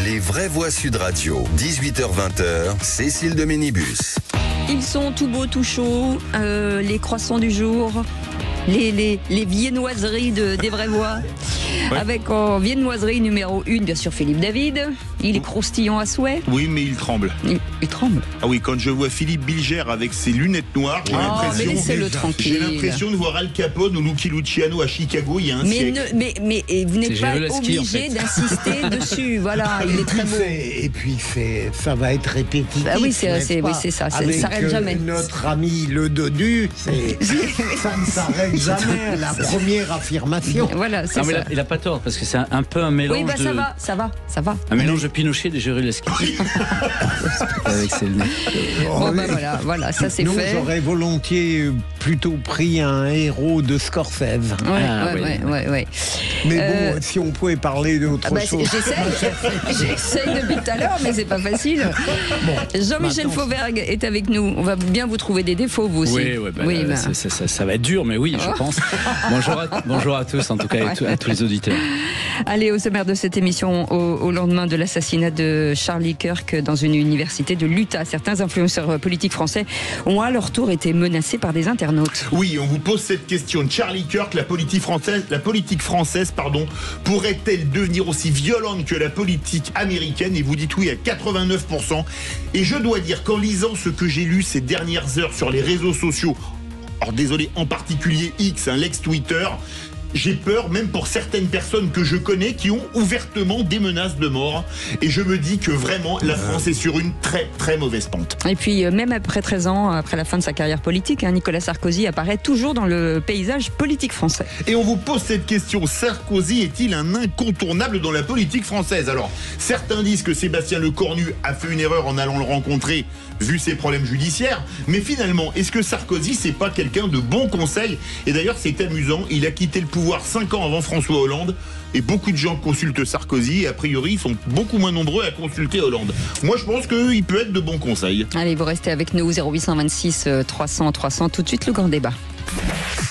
Les vraies voix Sud Radio, 18h-20h, Cécile de Ménibus. Ils sont tout beaux, tout chauds, les croissants du jour, les viennoiseries des vraies voix. Ouais. Avec en viennoiserie numéro 1, bien sûr, Philippe David. Il est croustillant à souhait. Oui, mais il tremble. Il tremble. Ah oui, quand je vois Philippe Bilger avec ses lunettes noires, j'ai l'impression de voir Al Capone ou Lucky Luciano à Chicago il y a un siècle. Mais vous n'êtes pas obligé d'insister dessus. Voilà, il est très beau. Et puis ça va être répétitif. Ah oui, c'est ça. Ça s'arrête jamais. Notre ami le dodu, ça ne s'arrête jamais. La première affirmation. Voilà, c'est ça. Il a pas tort, parce que c'est un peu un mélange. Oui, ça va. Un mélange de Pinochet et de Jurylewski. Avec ses lunettes. Voilà, ça c'est fait. J'aurais volontiers plutôt pris un héros de Scorsese. Ouais. Mais bon, si on pouvait parler d'autre chose. J'essaye depuis tout à l'heure, mais c'est pas facile. Jean-Michel Fauvergue est avec nous. On va bien vous trouver des défauts, vous aussi. Ça va être dur, mais oui, je pense. Bonjour à tous, en tout cas, et à tous les auditeurs. Allez, au sommaire de cette émission, au lendemain de l'assassinat de Charlie Kirk dans une université de l'Utah, certains influenceurs politiques français ont à leur tour été menacés par des internautes. Oui, on vous pose cette question. Charlie Kirk, la politique française, pourrait-elle devenir aussi violente que la politique américaine? Et vous dites oui à 89%. Et je dois dire qu'en lisant ce que j'ai lu ces dernières heures sur les réseaux sociaux, alors désolé, en particulier X, l'ex-Twitter, j'ai peur, même pour certaines personnes que je connais qui ont ouvertement des menaces de mort. Et je me dis que vraiment, la France est sur une très très mauvaise pente. Et puis, même après 13 ans, après la fin de sa carrière politique, Nicolas Sarkozy apparaît toujours dans le paysage politique français. Et on vous pose cette question, Sarkozy est-il un incontournable dans la politique française? Alors, certains disent que Sébastien Lecornu a fait une erreur en allant le rencontrer, vu ses problèmes judiciaires. Mais finalement, est-ce que Sarkozy, c'est pas quelqu'un de bon conseil? Et d'ailleurs, c'est amusant, il a quitté le pouvoir 5 ans avant François Hollande, et beaucoup de gens consultent Sarkozy, et a priori ils sont beaucoup moins nombreux à consulter Hollande. Moi je pense qu'il peut être de bons conseils. Allez, vous restez avec nous, 0826 300 300, tout de suite le grand débat.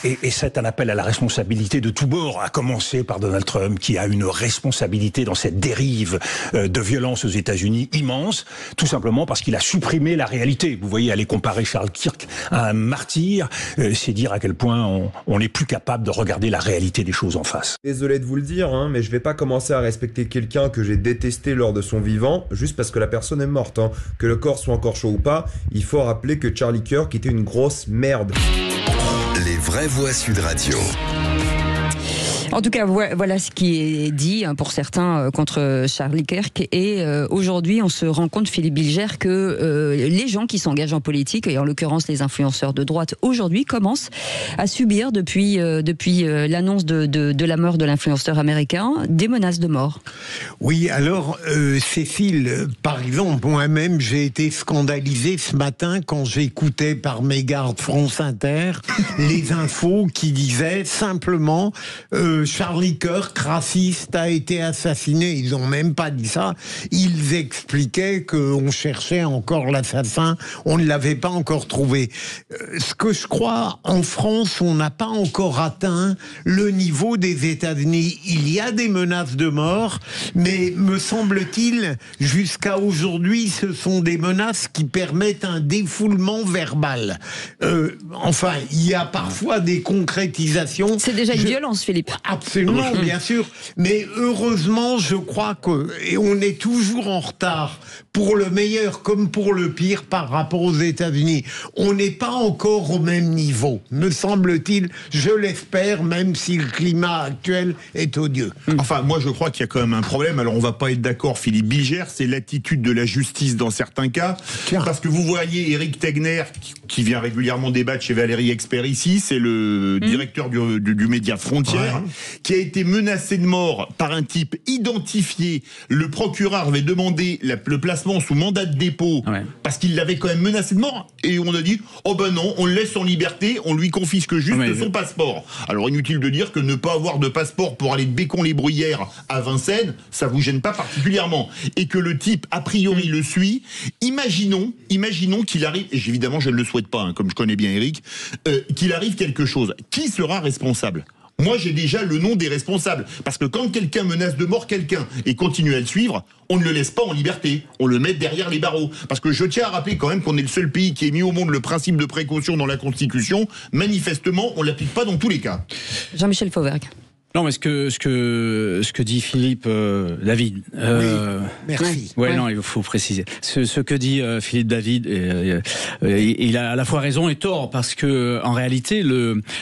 Et c'est un appel à la responsabilité de tous bords, à commencer par Donald Trump, qui a une responsabilité dans cette dérive de violence aux États-Unis immense, tout simplement parce qu'il a supprimé la réalité. Vous voyez, aller comparer Charles Kirk à un martyr, c'est dire à quel point on n'est plus capable de regarder la réalité des choses en face. Désolé de vous le dire, mais je vais pas commencer à respecter quelqu'un que j'ai détesté lors de son vivant, juste parce que la personne est morte. Que le corps soit encore chaud ou pas, il faut rappeler que Charlie Kirk était une grosse merde. Les vraies voix Sud Radio. En tout cas, voilà ce qui est dit pour certains contre Charlie Kirk. Et aujourd'hui, on se rend compte, Philippe Bilger, que les gens qui s'engagent en politique, et en l'occurrence les influenceurs de droite aujourd'hui, commencent à subir depuis l'annonce de la mort de l'influenceur américain des menaces de mort. Oui, alors Cécile, par exemple, moi-même, j'ai été scandalisé ce matin quand j'écoutais par mégarde France Inter les infos qui disaient simplement Charlie Kirk, raciste, a été assassiné. Ils n'ont même pas dit ça. Ils expliquaient qu'on cherchait encore l'assassin. On ne l'avait pas encore trouvé. Ce que je crois, en France, on n'a pas encore atteint le niveau des États-Unis. Il y a des menaces de mort, mais me semble-t-il, jusqu'à aujourd'hui, ce sont des menaces qui permettent un défoulement verbal. Enfin, il y a parfois des concrétisations. C'est déjà une violence, Philippe. Absolument, bien sûr. Mais heureusement, je crois qu'on est toujours en retard, pour le meilleur comme pour le pire, par rapport aux États-Unis. On n'est pas encore au même niveau, me semble-t-il. Je l'espère, même si le climat actuel est odieux. Enfin, moi, je crois qu'il y a quand même un problème. Alors, on va pas être d'accord, Philippe Bilger, c'est l'attitude de la justice dans certains cas. Parce que vous voyez Éric Tegner, qui vient régulièrement débattre chez Valérie Expert ici, c'est le directeur du média Frontières, qui a été menacé de mort par un type identifié. Le procureur avait demandé le placement sous mandat de dépôt parce qu'il l'avait quand même menacé de mort, et on a dit oh ben non, on le laisse en liberté, on lui confisque juste son passeport. Alors inutile de dire que ne pas avoir de passeport pour aller de Bécon-les-Bruyères à Vincennes, ça vous gêne pas particulièrement, et que le type a priori le suit. Imaginons qu'il arrive, et évidemment je ne le souhaite pas, comme je connais bien Eric, qu'il arrive quelque chose. Qui sera responsable ? Moi, j'ai déjà le nom des responsables. Parce que quand quelqu'un menace de mort quelqu'un et continue à le suivre, on ne le laisse pas en liberté. On le met derrière les barreaux. Parce que je tiens à rappeler quand même qu'on est le seul pays qui ait mis au monde le principe de précaution dans la Constitution. Manifestement, on ne l'applique pas dans tous les cas. Jean-Michel Fauvergue. Non, mais ce que dit Philippe David. Merci. Ouais, non, il faut préciser. Ce que dit Philippe David, il a à la fois raison et tort, parce que en réalité,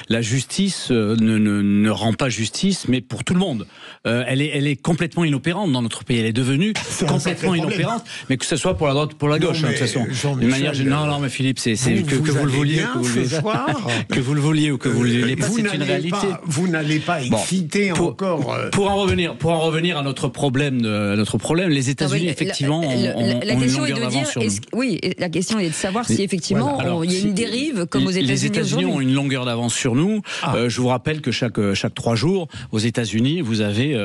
la justice ne rend pas justice, mais pour tout le monde. Elle est complètement inopérante dans notre pays. Elle est devenue complètement inopérante, mais que ce soit pour la droite ou pour la gauche, de toute façon. D'une manière générale, non, mais Philippe, c'est que vous le vouliez, que vous le vouliez ou que vous le vouliez pas, c'est une réalité. Vous n'allez pas exciter pour en revenir à notre problème, les États-Unis effectivement ont une longueur d'avance sur nous. Oui, la question est de savoir si effectivement il y a une dérive comme aux États-Unis. Les États-Unis ont une longueur d'avance sur nous. Je vous rappelle que chaque 3 jours aux États-Unis, vous avez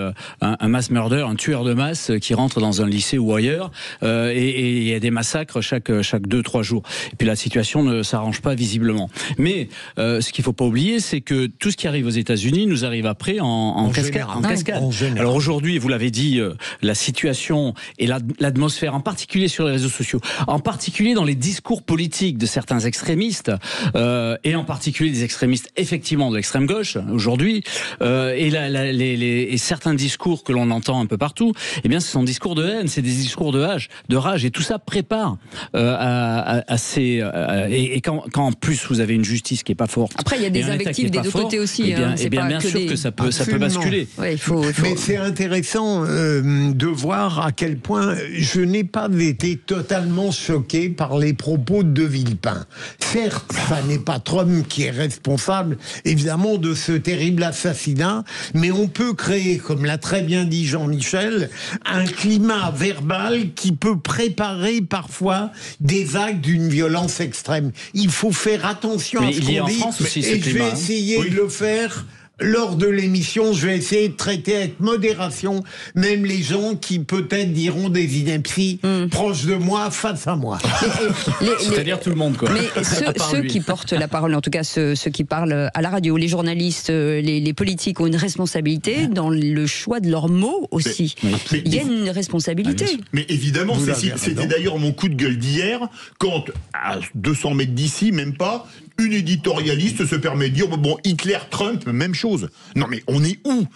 un mass murder, un tueur de masse qui rentre dans un lycée ou ailleurs, et il y a des massacres chaque 2-3 jours. Et puis la situation ne s'arrange pas visiblement. Mais ce qu'il ne faut pas oublier, c'est que tout ce qui arrive aux États-Unis nous arrive après en cascade. Alors aujourd'hui, vous l'avez dit, la situation et l'atmosphère, en particulier sur les réseaux sociaux, en particulier dans les discours politiques de certains extrémistes, et en particulier des extrémistes effectivement de l'extrême gauche aujourd'hui, et certains discours que l'on entend un peu partout, eh bien, ce sont des discours de haine, c'est des discours de rage, et tout ça prépare à ces... et quand en plus vous avez une justice qui est pas forte. Après, il y a des invectives des deux côtés aussi. Bien sûr que ça peut basculer. Ouais, Mais c'est intéressant de voir à quel point je n'ai pas été totalement choqué par les propos de Villepin. Certes, ça n'est pas Trump qui est responsable, évidemment, de ce terrible assassinat, mais on peut créer, comme l'a très bien dit Jean-Michel, un climat verbal qui peut préparer parfois des actes d'une violence extrême. Il faut faire attention à ce qu'on dit, et je vais essayer de le faire. Lors de l'émission, je vais essayer de traiter avec modération même les gens qui peut-être diront des inepties proches de moi, face à moi. C'est-à-dire tout le monde, quoi. Mais ceux qui portent la parole, en tout cas ceux qui parlent à la radio, les journalistes, les politiques ont une responsabilité dans le choix de leurs mots aussi. Il y a une responsabilité. Mais évidemment, c'était d'ailleurs mon coup de gueule d'hier, quand à 200 mètres d'ici, même pas, une éditorialiste se permet de dire bon, Hitler, Trump, même chose. Non mais on est où ?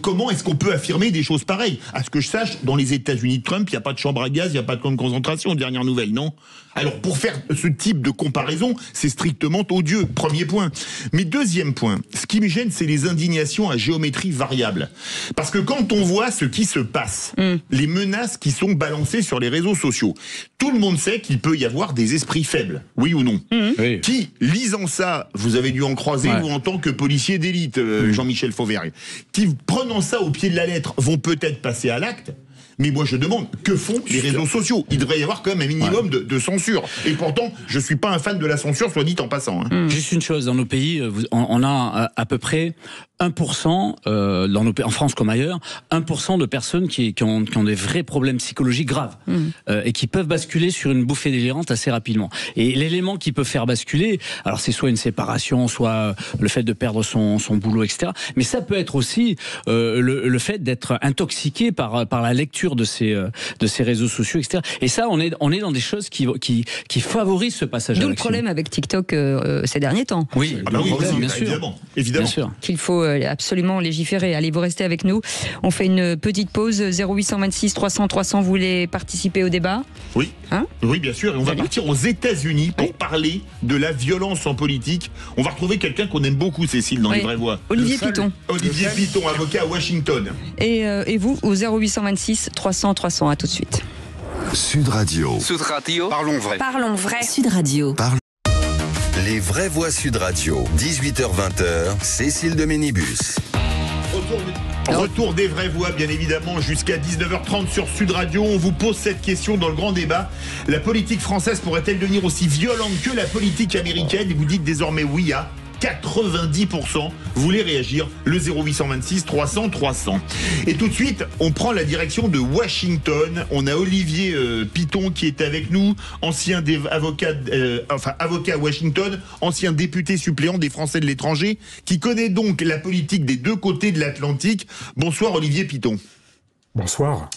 Comment est-ce qu'on peut affirmer des choses pareilles ? À ce que je sache, dans les États-Unis de Trump, il n'y a pas de chambre à gaz, il n'y a pas de camp de concentration, dernière nouvelle, non ? Alors pour faire ce type de comparaison, c'est strictement odieux, premier point. Mais deuxième point, ce qui me gêne, c'est les indignations à géométrie variable. Parce que quand on voit ce qui se passe, les menaces qui sont balancées sur les réseaux sociaux, tout le monde sait qu'il peut y avoir des esprits faibles, oui ou non ? Oui. Qui, lisant ça, vous avez dû en croiser, vous, en tant que policier d'élite, Jean-Michel Fauvergue, qui, prenant ça au pied de la lettre, vont peut-être passer à l'acte. Mais moi je demande, que font les réseaux sociaux ? Il devrait y avoir quand même un minimum de censure. Et pourtant, je ne suis pas un fan de la censure, soit dit en passant. Juste une chose, dans nos pays, on a à peu près 1%, en France comme ailleurs, 1% de personnes qui ont des vrais problèmes psychologiques graves et qui peuvent basculer sur une bouffée délirante assez rapidement. Et l'élément qui peut faire basculer, alors c'est soit une séparation, soit le fait de perdre son boulot, etc. Mais ça peut être aussi le fait d'être intoxiqué par la lecture de ces réseaux sociaux, etc. Et ça, on est dans des choses qui favorisent ce passage à l'action. D'où le problème avec TikTok ces derniers temps. Oui, bien sûr. Évidemment. Bien sûr. Qu'il faut absolument légiférer. Allez, vous restez avec nous. On fait une petite pause. 0826 300 300. Vous voulez participer au débat ? Oui. Oui, bien sûr. Et on va partir aux États-Unis pour parler de la violence en politique. On va retrouver quelqu'un qu'on aime beaucoup, Cécile, dans les vraies voix. Olivier Piton. Olivier Piton, avocat à Washington. Et vous, au 0826 300 300. À tout de suite. Sud Radio. Parlons vrai. Parlons vrai. Sud Radio. Les vraies voix Sud Radio. 18h-20h, Cécile de Ménibus. Retour des vraies voix, bien évidemment, jusqu'à 19h30 sur Sud Radio. On vous pose cette question dans le grand débat. La politique française pourrait-elle devenir aussi violente que la politique américaine ? Et vous dites désormais oui à 90% voulaient réagir. Le 0826 300 300. Et tout de suite, on prend la direction de Washington. On a Olivier Piton qui est avec nous, ancien avocat à Washington, ancien député suppléant des Français de l'étranger, qui connaît donc la politique des deux côtés de l'Atlantique. Bonsoir Olivier Piton. Bonsoir.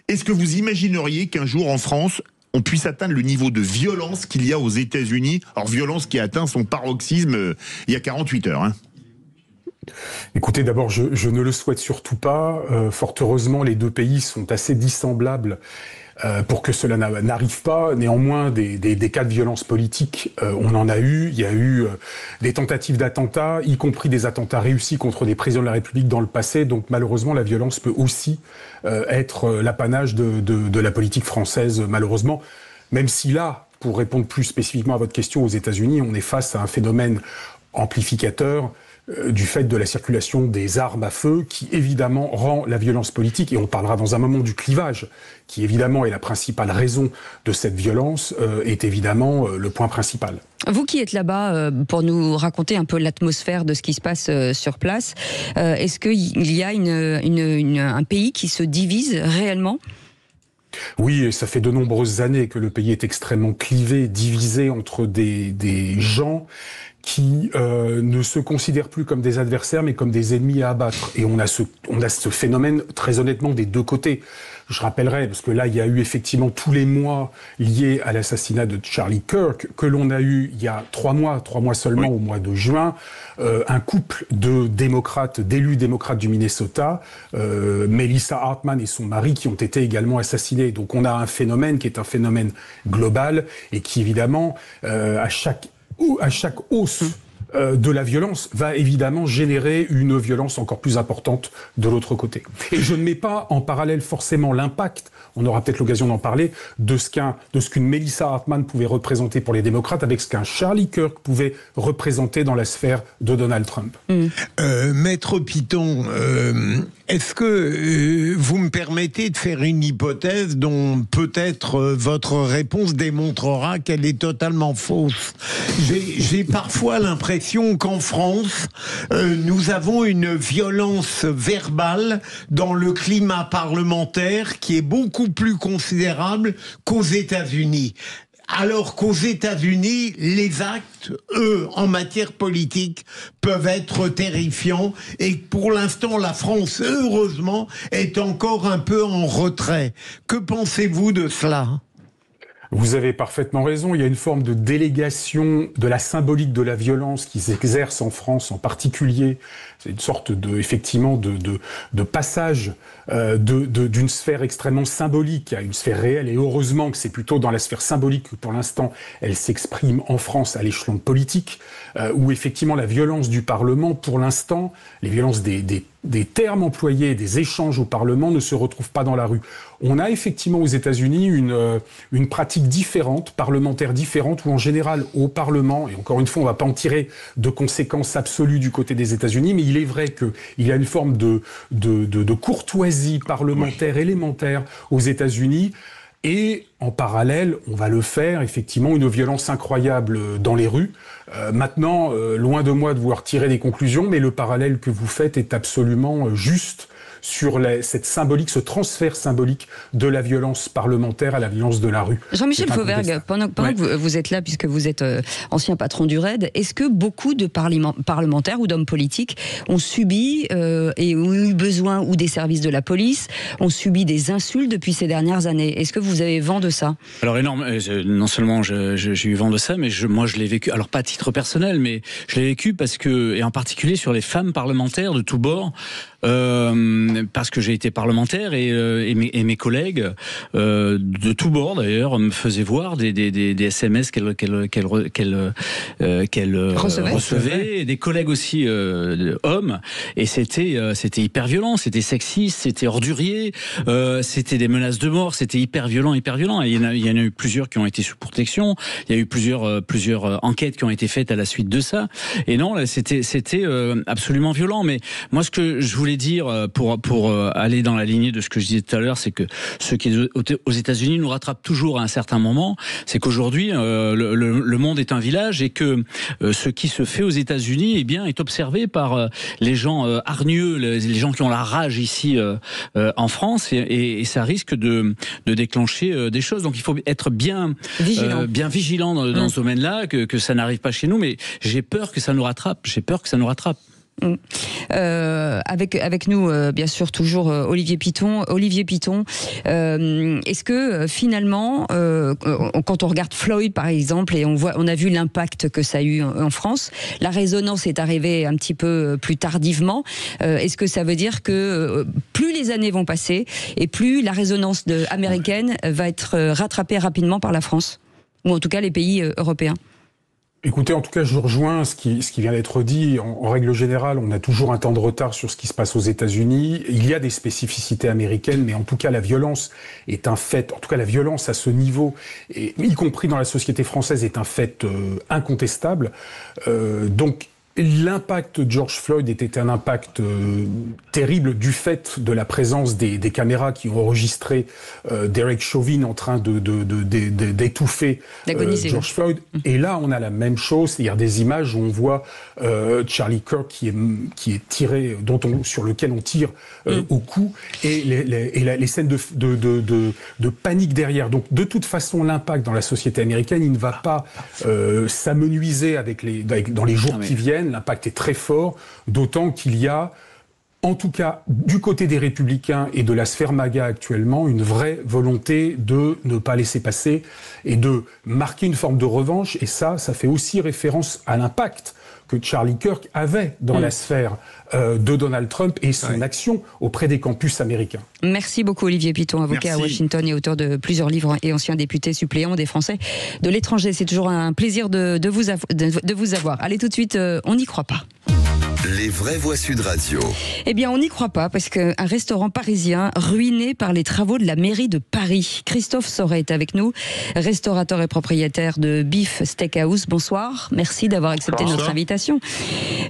Est-ce que vous imagineriez qu'un jour en France, on puisse atteindre le niveau de violence qu'il y a aux États-Unis? Alors violence qui a atteint son paroxysme il y a 48 heures. Écoutez, d'abord, je ne le souhaite surtout pas. Fort heureusement, les deux pays sont assez dissemblables pour que cela n'arrive pas. Néanmoins, des cas de violence politique, on en a eu. Il y a eu des tentatives d'attentats, y compris des attentats réussis contre des présidents de la République dans le passé. Donc malheureusement, la violence peut aussi être l'apanage de la politique française, malheureusement. Même si là, pour répondre plus spécifiquement à votre question, aux États-Unis, on est face à un phénomène amplificateur du fait de la circulation des armes à feu qui évidemment rend la violence politique, et on parlera dans un moment du clivage, qui évidemment est la principale raison de cette violence, est évidemment le point principal. Vous qui êtes là-bas pour nous raconter un peu l'atmosphère de ce qui se passe sur place, est-ce qu'il y a un pays qui se divise réellement ? Oui, et ça fait de nombreuses années que le pays est extrêmement clivé, divisé entre des gens qui ne se considèrent plus comme des adversaires, mais comme des ennemis à abattre. Et on a ce phénomène, très honnêtement, des deux côtés. Je rappellerai, parce que là, il y a eu effectivement tous les mois liés à l'assassinat de Charlie Kirk, que l'on a eu il y a 3 mois seulement, au mois de juin, un couple d'élus démocrates du Minnesota, Melissa Hartman et son mari, qui ont été également assassinés. Donc on a un phénomène qui est un phénomène global et qui, évidemment, à chaque hausse de la violence va évidemment générer une violence encore plus importante de l'autre côté. Et je ne mets pas en parallèle forcément l'impact, on aura peut-être l'occasion d'en parler, de ce qu'une Melissa Hartman pouvait représenter pour les démocrates avec ce qu'un Charlie Kirk pouvait représenter dans la sphère de Donald Trump. Maître Piton, est-ce que vous me permettez de faire une hypothèse dont peut-être votre réponse démontrera qu'elle est totalement fausse? J'ai parfois l'impression qu'en France, nous avons une violence verbale dans le climat parlementaire qui est beaucoup plus considérable qu'aux États-Unis. Alors qu'aux États-Unis, les actes, eux, en matière politique, peuvent être terrifiants et pour l'instant, la France, heureusement, est encore un peu en retrait. Que pensez-vous de cela ? Vous avez parfaitement raison, il y a une forme de délégation de la symbolique de la violence qui s'exerce en France en particulier. C'est une sorte de passage d'une sphère extrêmement symbolique à une sphère réelle, et heureusement que c'est plutôt dans la sphère symbolique que pour l'instant elle s'exprime en France à l'échelon politique, où effectivement la violence du Parlement, pour l'instant, les violences des termes employés, des échanges au Parlement ne se retrouvent pas dans la rue. On a effectivement aux États-Unis une pratique différente, parlementaire différente, où en général au Parlement, et encore une fois on ne va pas en tirer de conséquences absolues du côté des États-Unis, mais il est vrai qu'il y a une forme de courtoisie parlementaire élémentaire aux États-Unis. Et en parallèle, on va le faire, effectivement, une violence incroyable dans les rues. Maintenant, loin de moi de vouloir tirer des conclusions, mais le parallèle que vous faites est absolument juste sur cette symbolique, ce transfert symbolique de la violence parlementaire à la violence de la rue. Jean-Michel Fauvergue, pendant que vous êtes là, puisque vous êtes ancien patron du RAID, est-ce que beaucoup de parlementaires ou d'hommes politiques ont subi et ont eu besoin, ou des services de la police, ont subi des insultes depuis ces dernières années? Est-ce que vous avez vent de ça? Alors énorme, non seulement j'ai eu vent de ça, mais moi je l'ai vécu, alors pas à titre personnel, mais je l'ai vécu parce que, et en particulier sur les femmes parlementaires de tous bords, parce que j'ai été parlementaire et mes collègues de tous bords d'ailleurs me faisaient voir des SMS qu'elles recevaient, et des collègues aussi hommes, et c'était hyper violent, c'était sexiste, c'était ordurier, c'était des menaces de mort, c'était hyper violent, et il y en a eu plusieurs qui ont été sous protection, il y a eu plusieurs enquêtes qui ont été faites à la suite de ça, et non là c'était absolument violent. Mais moi ce que je voulais voulais dire, pour aller dans la lignée de ce que je disais tout à l'heure, c'est que ce qui est aux États-Unis nous rattrape toujours à un certain moment. C'est qu'aujourd'hui, le monde est un village et que ce qui se fait aux États-Unis, eh bien, est observé par les gens hargneux, les gens qui ont la rage ici en France, et ça risque de déclencher des choses. Donc, il faut être bien vigilant dans ce domaine-là, que ça n'arrive pas chez nous. Mais j'ai peur que ça nous rattrape. Avec nous, bien sûr, toujours Olivier Piton. Olivier Piton, est-ce que finalement, quand on regarde Floyd par exemple, et on a vu l'impact que ça a eu en France, la résonance est arrivée un petit peu plus tardivement. Est-ce que ça veut dire que plus les années vont passer et plus la résonance américaine va être rattrapée rapidement par la France, ou en tout cas les pays européens? Écoutez, en tout cas, je rejoins ce qui vient d'être dit. En règle générale, on a toujours un temps de retard sur ce qui se passe aux États-Unis. Il y a des spécificités américaines, mais en tout cas, la violence est un fait. En tout cas, la violence à ce niveau, et y compris dans la société française, est un fait incontestable. Donc, l'impact de George Floyd était un impact terrible du fait de la présence des caméras qui ont enregistré Derek Chauvin en train d'étouffer George Floyd. Et là, on a la même chose, c'est-à-dire des images où on voit Charlie Kirk qui est tiré, sur lequel on tire au cou, et les scènes de panique derrière. Donc, de toute façon, l'impact dans la société américaine, il ne va pas s'amenuiser dans les jours qui viennent. L'impact est très fort, d'autant qu'il y a, en tout cas du côté des Républicains et de la sphère MAGA actuellement, une vraie volonté de ne pas laisser passer et de marquer une forme de revanche. Et ça fait aussi référence à l'impact que Charlie Kirk avait dans la sphère de Donald Trump et son action auprès des campus américains. Merci beaucoup Olivier Piton, avocat à Washington et auteur de plusieurs livres et ancien député suppléant des Français de l'étranger. C'est toujours un plaisir de vous avoir. Allez, tout de suite, on n'y croit pas. Les vraies voix Sud Radio. Eh bien, on n'y croit pas parce qu'un restaurant parisien ruiné par les travaux de la mairie de Paris. Christophe Sauret est avec nous, restaurateur et propriétaire de Beef Steakhouse. Bonsoir, merci d'avoir accepté notre invitation.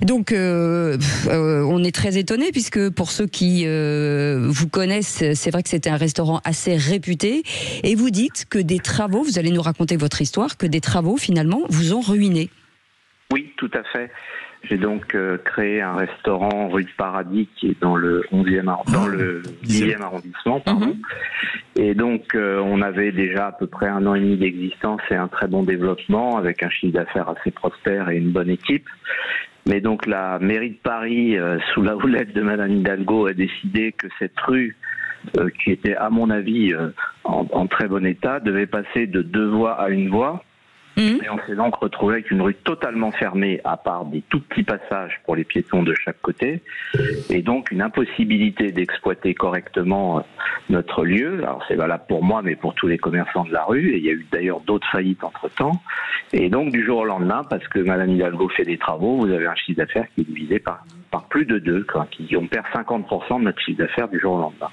Donc, on est très étonnés puisque pour ceux qui vous connaissent, c'est vrai que c'était un restaurant assez réputé. Et vous dites que des travaux, vous allez nous raconter votre histoire, que des travaux finalement vous ont ruiné. Oui, tout à fait. J'ai donc créé un restaurant rue de Paradis qui est dans le 10e arrondissement. Et donc on avait déjà à peu près 1 an et demi d'existence et un très bon développement avec un chiffre d'affaires assez prospère et une bonne équipe. Mais donc la mairie de Paris, sous la houlette de Madame Hidalgo, a décidé que cette rue, qui était à mon avis en très bon état, devait passer de 2 voies à 1 voie. Et on s'est donc retrouvé avec une rue totalement fermée, à part des tout petits passages pour les piétons de chaque côté, et donc une impossibilité d'exploiter correctement notre lieu. Alors c'est valable pour moi, mais pour tous les commerçants de la rue, et il y a eu d'ailleurs d'autres faillites entre-temps. Et donc du jour au lendemain, parce que Madame Hidalgo fait des travaux, vous avez un chiffre d'affaires qui est divisé par plus de 2, quoi, on perd 50% de notre chiffre d'affaires du jour au lendemain.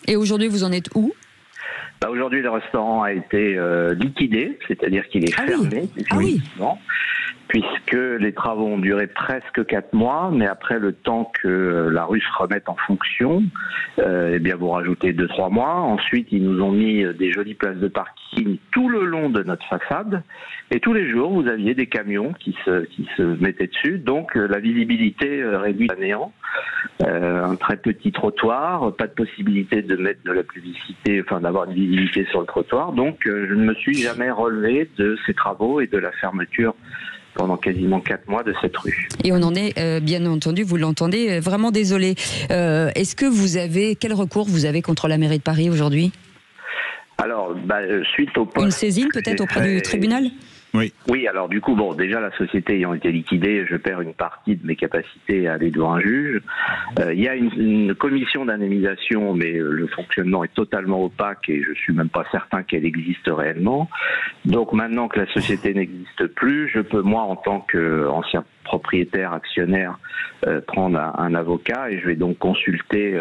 Et aujourd'hui, vous en êtes où ? Aujourd'hui, le restaurant a été liquidé, c'est-à-dire qu'il est fermé définitivement, puisque les travaux ont duré presque 4 mois, mais après le temps que la rue se remette en fonction, eh bien vous rajoutez 2-3 mois. Ensuite, ils nous ont mis des jolies places de parking tout le long de notre façade, et tous les jours, vous aviez des camions qui se mettaient dessus, donc la visibilité réduite à néant. Un très petit trottoir, pas de possibilité de mettre de la publicité, enfin d'avoir une visibilité sur le trottoir. Donc je ne me suis jamais relevé de ces travaux et de la fermeture pendant quasiment 4 mois de cette rue. Et on en est, bien entendu, vous l'entendez, vraiment désolé. Est-ce que quel recours vous avez contre la mairie de Paris aujourd'hui ? Alors, suite au poste... Une saisine peut-être auprès du tribunal ? Oui, alors du coup, déjà la société ayant été liquidée, je perds une partie de mes capacités à aller devant un juge. Il y a une commission d'indemnisation, mais le fonctionnement est totalement opaque et je suis même pas certain qu'elle existe réellement. Donc maintenant que la société n'existe plus, je peux, moi, en tant qu'ancien propriétaire, actionnaire, prendre un avocat, et je vais donc consulter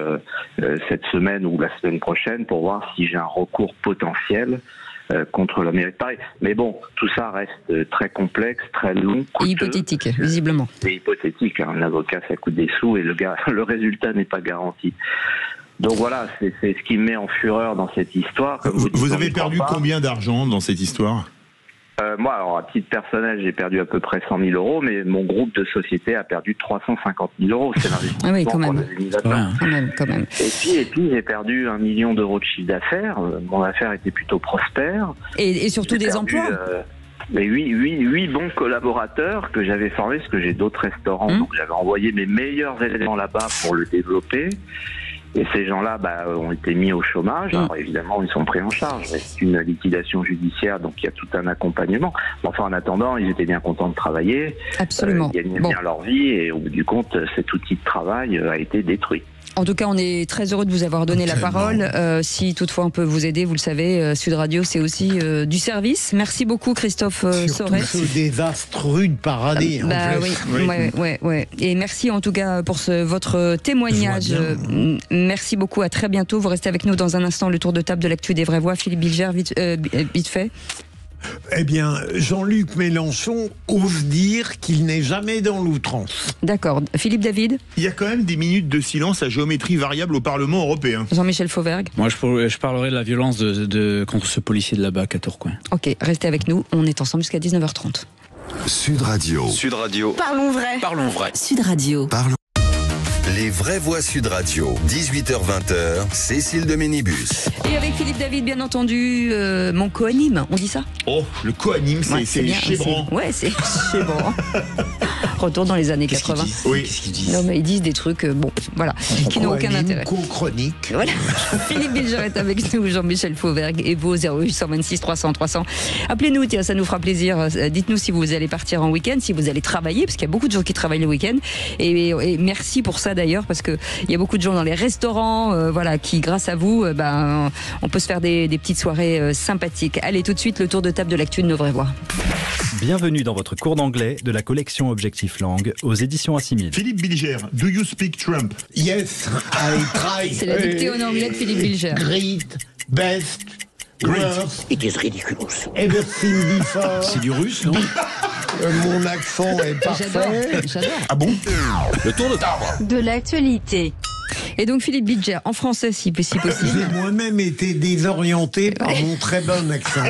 cette semaine ou la semaine prochaine pour voir si j'ai un recours potentiel contre la mairie de Paris. Mais bon, tout ça reste très complexe, très long, coûteux. Et hypothétique, visiblement. C'est hypothétique. Un avocat, ça coûte des sous et le résultat n'est pas garanti. Donc voilà, c'est ce qui me met en fureur dans cette histoire. Vous avez perdu combien d'argent dans cette histoire ? Moi, alors, à titre personnel, j'ai perdu à peu près 100 000 euros, mais mon groupe de société a perdu 350 000 euros. C'est l'investissement qu'on avait mis là-dedans. Quand même. Et puis, j'ai perdu 1 million d'euros de chiffre d'affaires. Mon affaire était plutôt prospère. Et surtout des emplois. Mais 8 bons collaborateurs que j'avais formés, parce que j'ai d'autres restaurants, donc j'avais envoyé mes meilleurs éléments là-bas pour le développer. Et ces gens-là ont été mis au chômage. Alors évidemment, ils sont pris en charge. C'est une liquidation judiciaire, donc il y a tout un accompagnement. Enfin, en attendant, ils étaient bien contents de travailler. Absolument. Ils gagnaient bien leur vie et au bout du compte, cet outil de travail a été détruit. En tout cas, on est très heureux de vous avoir donné la parole. Si toutefois on peut vous aider, vous le savez, Sud Radio, c'est aussi du service. Merci beaucoup, Christophe Sorès. Surtout ce désastre rue de Paradis. Oui. Et merci en tout cas pour votre témoignage. Merci beaucoup, à très bientôt. Vous restez avec nous dans un instant, le tour de table de l'actu des vraies voix. Philippe Bilger, vite fait. Eh bien, Jean-Luc Mélenchon ose dire qu'il n'est jamais dans l'outrance. D'accord. Philippe David ? Il y a quand même des minutes de silence à géométrie variable au Parlement européen. Jean-Michel Fauvergue ? Moi, je parlerai de la violence contre ce policier de là-bas à Tourcoing. Ok, restez avec nous. On est ensemble jusqu'à 19h30. Sud Radio. Sud Radio. Parlons vrai. Parlons vrai. Sud Radio. Les vraies voix Sud Radio, 18h-20h, Cécile de Ménibus. Et avec Philippe David, bien entendu, mon co-anime, on dit ça ? Oh, le co-anime, c'est chébrant. Ouais, c'est chébrant. Retour dans les années 80. Qu'est-ce qu'ils disent ? Non, mais ils disent des trucs, qui n'ont aucun intérêt. Co-chronique. Voilà. Philippe Bilger est avec nous, Jean-Michel Fauvergue, et vos 0826 300 300. Appelez-nous, tiens, ça nous fera plaisir. Dites-nous si vous allez partir en week-end, si vous allez travailler, parce qu'il y a beaucoup de gens qui travaillent le week-end. Et merci pour ça d'ailleurs, parce qu'il y a beaucoup de gens dans les restaurants, qui, grâce à vous, on peut se faire des petites soirées sympathiques. Allez, tout de suite, le tour de table de l'actu de nos vraies voix. Bienvenue dans votre cours d'anglais de la collection Objectif Langue aux éditions Assimil. Philippe Bilger, do you speak Trump? Yes, I try. C'est la dictée en anglais de Philippe Bilger. Great, best, worst. It is ridiculous. Everything before. C'est du russe, non? Mon accent est parfait. J'adore. Ah bon? Le tour de table. De l'actualité. Et donc Philippe Bilger, en français si possible. J'ai moi-même été désorienté par mon très bon accent.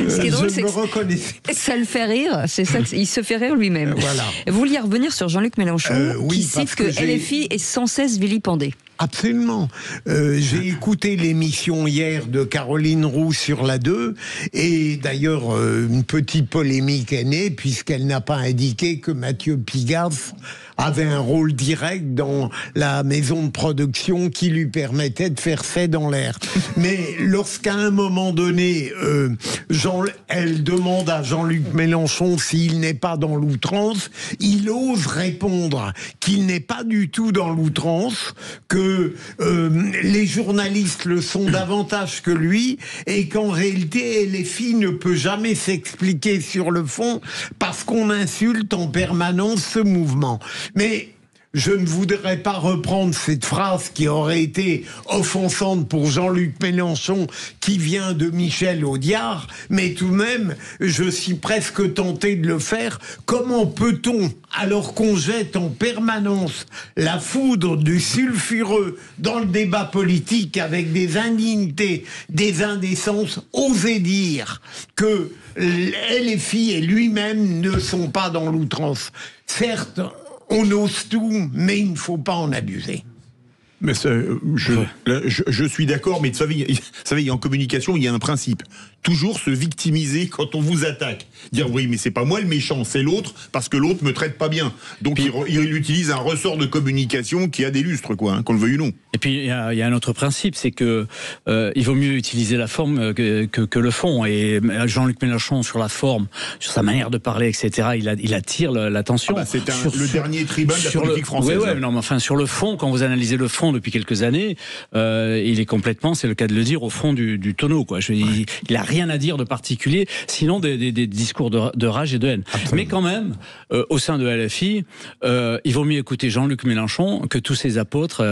Ce qui est drôle, je me reconnaissais. Ça le fait rire, c'est ça, il se fait rire lui-même. Voilà. Vous vouliez revenir sur Jean-Luc Mélenchon, oui, qui cite que LFI est sans cesse vilipendé. Absolument. J'ai écouté l'émission hier de Caroline Roux sur la 2 et d'ailleurs une petite polémique est née puisqu'elle n'a pas indiqué que Mathieu Pigalle avait un rôle direct dans la maison de production qui lui permettait de faire fait dans l'air. Mais lorsqu'à un moment donné, elle demande à Jean-Luc Mélenchon s'il n'est pas dans l'outrance, il ose répondre qu'il n'est pas du tout dans l'outrance, que les journalistes le sont davantage que lui, et qu'en réalité, LFI ne peut jamais s'expliquer sur le fond parce qu'on insulte en permanence ce mouvement. Mais je ne voudrais pas reprendre cette phrase qui aurait été offensante pour Jean-Luc Mélenchon, qui vient de Michel Audiard, mais tout de même, je suis presque tenté de le faire. Comment peut-on, alors qu'on jette en permanence la foudre du sulfureux dans le débat politique avec des indignités, des indécences, oser dire que LFI et lui-même ne sont pas dans l'outrance? Certes, on ose tout, mais il ne faut pas en abuser. Mais je suis d'accord, mais vous savez, en communication, il y a un principe. Toujours se victimiser quand on vous attaque. Dire oui, mais c'est pas moi le méchant, c'est l'autre, parce que l'autre me traite pas bien. Donc il utilise un ressort de communication qui a des lustres, qu'on le veuille ou non. Et puis il y a un autre principe, c'est que il vaut mieux utiliser la forme que le fond. Et Jean-Luc Mélenchon, sur la forme, sur sa manière de parler, etc., il attire l'attention. C'est le dernier tribun de la politique française. Oui, non, mais enfin sur le fond, quand vous analysez le fond depuis quelques années, il est complètement, c'est le cas de le dire, au fond du tonneau, quoi. Il a rien rien à dire de particulier, sinon des discours de rage et de haine. Absolument. Mais quand même, au sein de LFI, il vaut mieux écouter Jean-Luc Mélenchon que tous ses apôtres,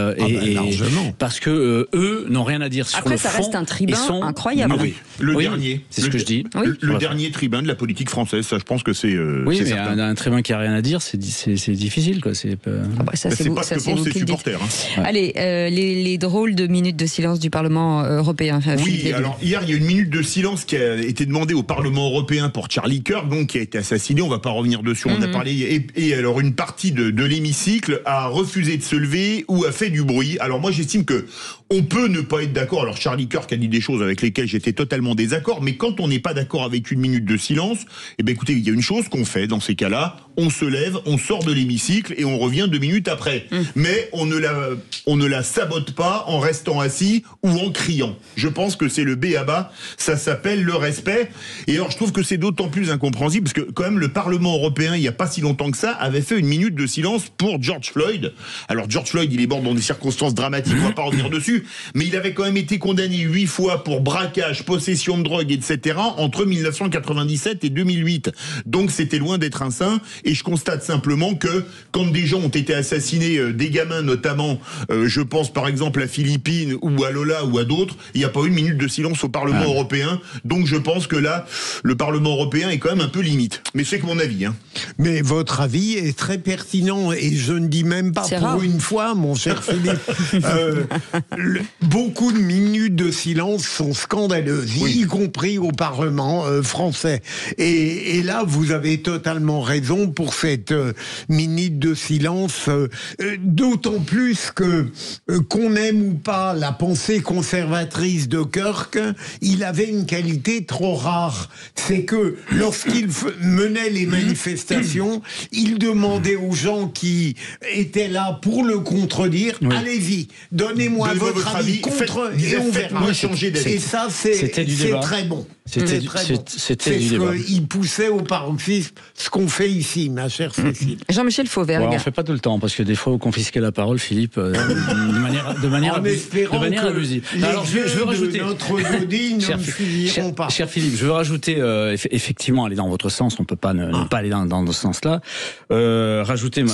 parce que eux n'ont rien à dire sur le fond. Après, ça reste un tribun incroyable. Oui, le dernier. C'est ce que je dis. Le dernier tribun de la politique française, ça, je pense que c'est. Oui, mais certain. un tribun qui a rien à dire, c'est difficile, quoi. C'est pas ce que pensent ses supporters. Ouais. Allez, les drôles de minutes de silence du Parlement européen. Oui, alors hier, il y a une minute de silence qui a été demandée au Parlement européen pour Charlie Kirk, donc qui a été assassiné. On va pas revenir dessus. On a parlé. Et alors, une partie de l'hémicycle a refusé de se lever ou a fait du bruit. Alors moi, j'estime que on peut ne pas être d'accord. Alors Charlie Kirk a dit des choses avec lesquelles j'étais totalement désaccord, mais quand on n'est pas d'accord avec une minute de silence, eh bien écoutez, il y a une chose qu'on fait dans ces cas-là, on se lève, on sort de l'hémicycle et on revient 2 minutes après. Mais on ne la sabote pas en restant assis ou en criant. Je pense que c'est le b.a.-ba, ça s'appelle le respect. Et alors je trouve que c'est d'autant plus incompréhensible parce que quand même le Parlement européen, il n'y a pas si longtemps que ça, avait fait une minute de silence pour George Floyd. Alors George Floyd, il est mort dans des circonstances dramatiques, on va pas revenir dessus, mais il avait quand même été condamné 8 fois pour braquage, possession de drogue, etc. entre 1997 et 2008. Donc c'était loin d'être un saint. Et je constate simplement que quand des gens ont été assassinés, des gamins notamment, je pense par exemple à Philippines ou à Lola ou à d'autres, il n'y a pas eu une minute de silence au Parlement européen. Donc je pense que là, le Parlement européen est quand même un peu limite. Mais c'est que mon avis. Hein. Mais votre avis est très pertinent et je ne dis même pas pour rare. Une fois, mon cher Philippe. Beaucoup de minutes de silence sont scandaleuses, y compris au Parlement français. Et là, vous avez totalement raison pour cette minute de silence, d'autant plus que qu'on aime ou pas la pensée conservatrice de Kirk, il avait une qualité trop rare. C'est que lorsqu'il menait les manifestations, il demandait aux gens qui étaient là pour le contredire, allez-y, donnez-moi votre avis contre et on verra. Et ça, c'est très bon. C'était du débat. Il poussait au paroxysme ce qu'on fait ici, ma chère Cécile. Jean-Michel Fauvergue. On ne fait pas tout le temps, parce que des fois, vous confisquez la parole, Philippe, de manière abusive. Alors, je veux rajouter. Notre Gaudine ne fuiront pas. Cher Philippe, je veux rajouter, effectivement, aller dans votre sens, on ne peut pas ne pas aller dans ce sens-là. Rajouter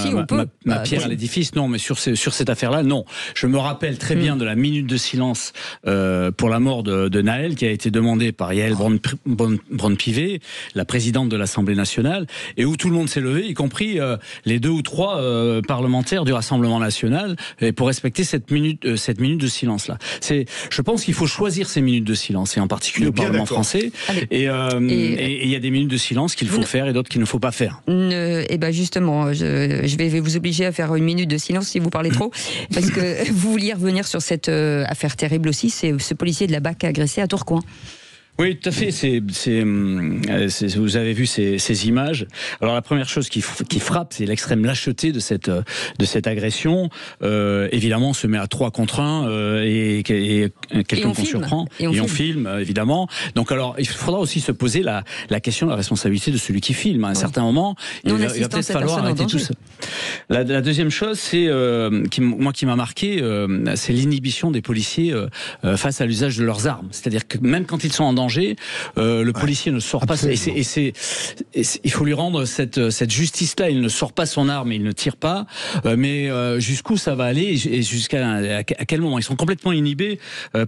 ma pierre à l'édifice, non, mais sur cette affaire-là, non. Je me rappelle très bien de la minute de silence pour la mort de Naël, qui a été demandée par Yael Braun-Pivet, la présidente de l'Assemblée nationale, et où tout le monde s'est levé, y compris les 2 ou 3 parlementaires du Rassemblement national, pour respecter cette minute de silence-là. Je pense qu'il faut choisir ces minutes de silence, et en particulier au Parlement français. Et il y a des minutes de silence qu'il faut faire et d'autres qu'il ne faut pas faire. Et ben justement, je vais vous obliger à faire une minute de silence si vous parlez trop, parce que vous vouliez revenir sur cette affaire terrible aussi, c'est ce policier de la BAC agressé à Tourcoing. Oui, tout à fait. Vous avez vu ces images. Alors la première chose qui frappe, c'est l'extrême lâcheté de cette agression. Évidemment, on se met à 3 contre 1 et quelqu'un qu'on surprend et on filme évidemment. Donc alors, il faudra aussi se poser la question de la responsabilité de celui qui filme. À un certain moment, il va peut-être falloir arrêter tout ça. La deuxième chose, c'est qui m'a marqué, c'est l'inhibition des policiers face à l'usage de leurs armes. C'est-à-dire que même quand ils sont en danger, le policier ne sort pas. Il faut lui rendre cette justice-là. Il ne sort pas son arme, il ne tire pas. Mais jusqu'où ça va aller et jusqu'à quel moment? Ils sont complètement inhibés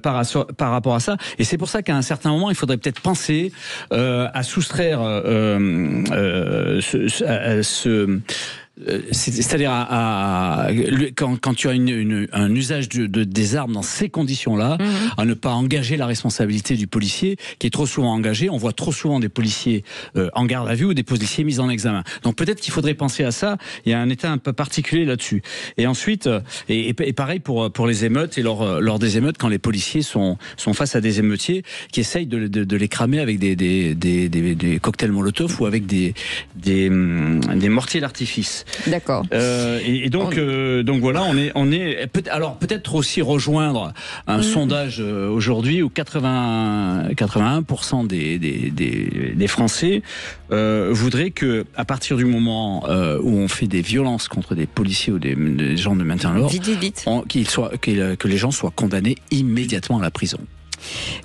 par rapport à ça. Et c'est pour ça qu'à un certain moment, il faudrait peut-être penser à soustraire c'est-à-dire quand tu as un usage des armes dans ces conditions-là, à ne pas engager la responsabilité du policier qui est trop souvent engagé. On voit trop souvent des policiers en garde à vue ou des policiers mis en examen. Donc peut-être qu'il faudrait penser à ça. Il y a un état un peu particulier là-dessus. Et ensuite, et pareil pour les émeutes et lors des émeutes, quand les policiers sont face à des émeutiers qui essayent de les cramer avec des cocktails Molotov ou avec des mortiers d'artifice. D'accord. Et donc voilà, on est peut-être aussi rejoindre un sondage aujourd'hui où 81% des Français voudraient que, à partir du moment où on fait des violences contre des policiers ou des gens de maintien de l'ordre, que les gens soient condamnés immédiatement à la prison.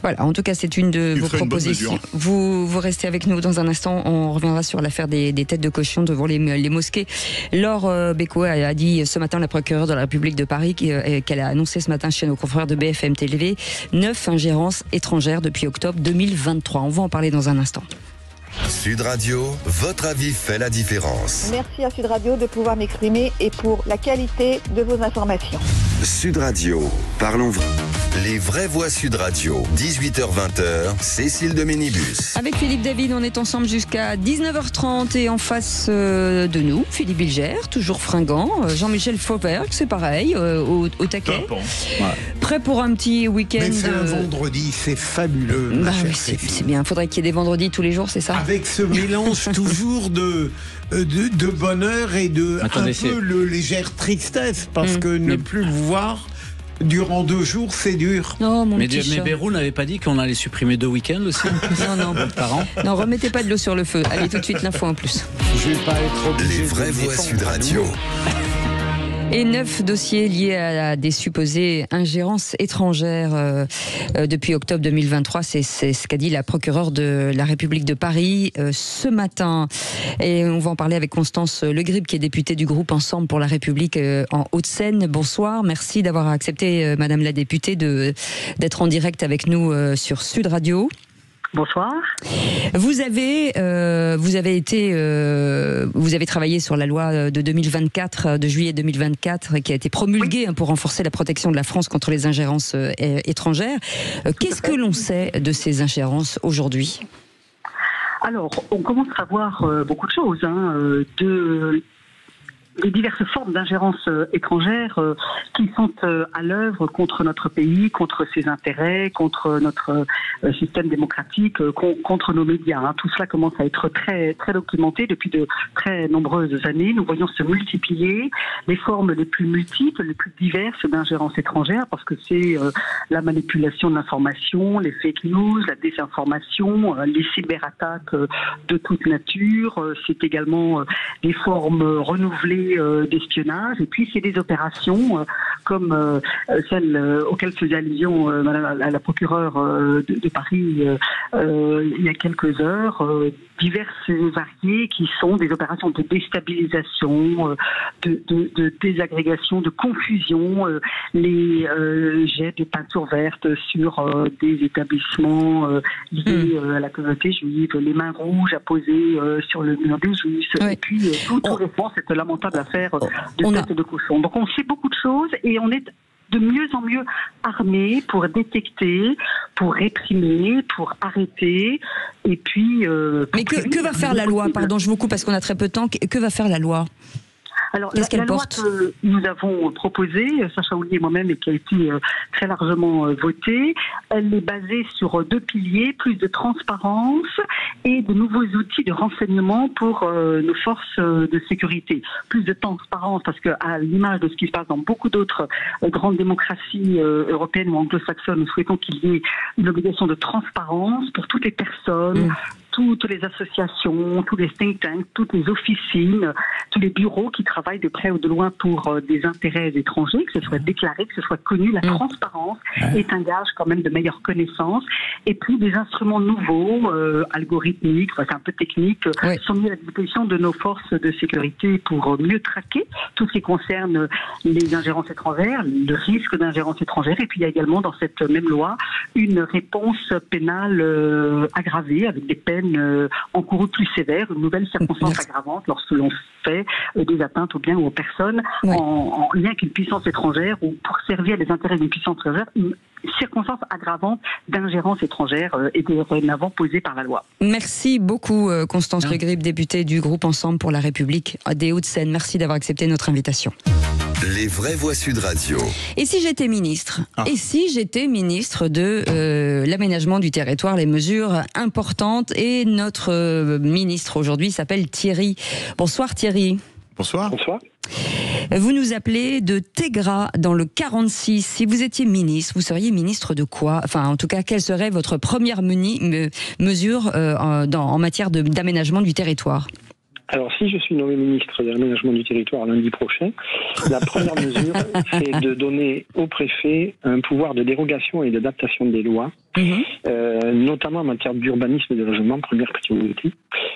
Voilà, en tout cas, c'est une de vos propositions. Vous restez avec nous dans un instant. On reviendra sur l'affaire des têtes de cochon devant les mosquées. Laure Becquot a dit ce matin, la procureure de la République de Paris, qu'elle a annoncé ce matin chez nos confrères de BFM TV 9 ingérences étrangères depuis octobre 2023. On va en parler dans un instant. Sud Radio, votre avis fait la différence. Merci à Sud Radio de pouvoir m'exprimer et pour la qualité de vos informations. Sud Radio, parlons vrai. Les vraies voix Sud Radio, 18h-20h, Cécile de Ménibus. Avec Philippe David, on est ensemble jusqu'à 19h30 et en face de nous, Philippe Bilger, toujours fringant, Jean-Michel Fauberg, c'est pareil, au taquet. Top, hein. Ouais. Prêt pour un petit week-end. Mais c'est un vendredi, c'est fabuleux. Bah oui, c'est bien, il faudrait qu'il y ait des vendredis tous les jours, c'est ça? Avec ce mélange toujours de bonheur et de peu légère tristesse, parce que ne plus vous voir durant 2 jours, c'est dur. Non, mais Bérou n'avait pas dit qu'on allait supprimer 2 week-ends aussi? Non. Par an. Non, remettez pas de l'eau sur le feu. Allez, tout de suite, l'info en plus. Je vais pas être obligé. Les vraies voix Sud Radio. Et 9 dossiers liés à des supposées ingérences étrangères depuis octobre 2023. C'est ce qu'a dit la procureure de la République de Paris ce matin. Et on va en parler avec Constance Le Grib, qui est députée du groupe Ensemble pour la République en Hauts-de-Seine. Bonsoir, merci d'avoir accepté, Madame la députée, d'être en direct avec nous sur Sud Radio. Bonsoir. Vous avez travaillé sur la loi de 2024, de juillet 2024, qui a été promulguée pour renforcer la protection de la France contre les ingérences étrangères. Qu'est-ce que l'on sait de ces ingérences aujourd'hui? Alors, on commence à voir beaucoup de choses, des diverses formes d'ingérence étrangères qui sont à l'œuvre contre notre pays, contre ses intérêts, contre notre système démocratique, contre nos médias. Tout cela commence à être très, très documenté depuis de très nombreuses années. Nous voyons se multiplier les formes les plus multiples, les plus diverses d'ingérence étrangère, parce que c'est la manipulation de l'information, les fake news, la désinformation, les cyberattaques de toute nature. C'est également des formes renouvelées d'espionnage, et puis c'est des opérations comme celle auquel faisait allusion Madame la procureure de Paris il y a quelques heures, diverses et variées, qui sont des opérations de déstabilisation, de désagrégation, de confusion, les jets de peinture verte sur des établissements liés à la communauté juive, les mains rouges apposées sur le mur des juifs, et puis tout récemment cette lamentable affaire de tête de cochon. Donc on sait beaucoup de choses et on est de mieux en mieux armés pour détecter, pour réprimer, pour arrêter, et puis... Mais que va faire la loi? Pardon, je vous coupe parce qu'on a très peu de temps. Que va faire la loi? Alors, la loi que nous avons proposée, Sacha Houlier et moi-même, et qui a été très largement votée, elle est basée sur 2 piliers, plus de transparence et de nouveaux outils de renseignement pour nos forces de sécurité. Plus de transparence, parce qu'à l'image de ce qui se passe dans beaucoup d'autres grandes démocraties européennes ou anglo-saxonnes, nous souhaitons qu'il y ait une obligation de transparence pour toutes les personnes, toutes les associations, tous les think tanks, toutes les officines, tous les bureaux qui travaillent de près ou de loin pour des intérêts étrangers, que ce soit déclaré, que ce soit connu. La transparence est un gage quand même de meilleure connaissance. Et puis des instruments nouveaux, algorithmiques, c'est un peu technique, sont mis à la disposition de nos forces de sécurité pour mieux traquer tout ce qui concerne les ingérences étrangères, le risque d'ingérence étrangère. Et puis il y a également dans cette même loi une réponse pénale aggravée avec des peines encourues plus sévères, une nouvelle circonstance aggravante lorsque l'on fait des atteintes aux biens ou aux personnes en lien avec une puissance étrangère ou pour servir les intérêts d'une puissance étrangère, une circonstance aggravante d'ingérence étrangère est dorénavant posée par la loi. Merci beaucoup Constance Le Grib, députée du groupe Ensemble pour la République des Hauts-de-Seine. Merci d'avoir accepté notre invitation. Les vraies voix Sud Radio. Et si j'étais ministre? Et si j'étais ministre de l'aménagement du territoire, les mesures importantes, et notre ministre aujourd'hui s'appelle Thierry. Bonsoir Thierry. Bonsoir. Bonsoir. Vous nous appelez de Tégra dans le 46. Si vous étiez ministre, vous seriez ministre de quoi? Enfin, en tout cas, quelle serait votre première mesure en matière d'aménagement du territoire? Alors, si je suis nommé ministre de l'aménagement du territoire lundi prochain, la première mesure, c'est de donner au préfet un pouvoir de dérogation et d'adaptation des lois, notamment en matière d'urbanisme et de logement, première priorité,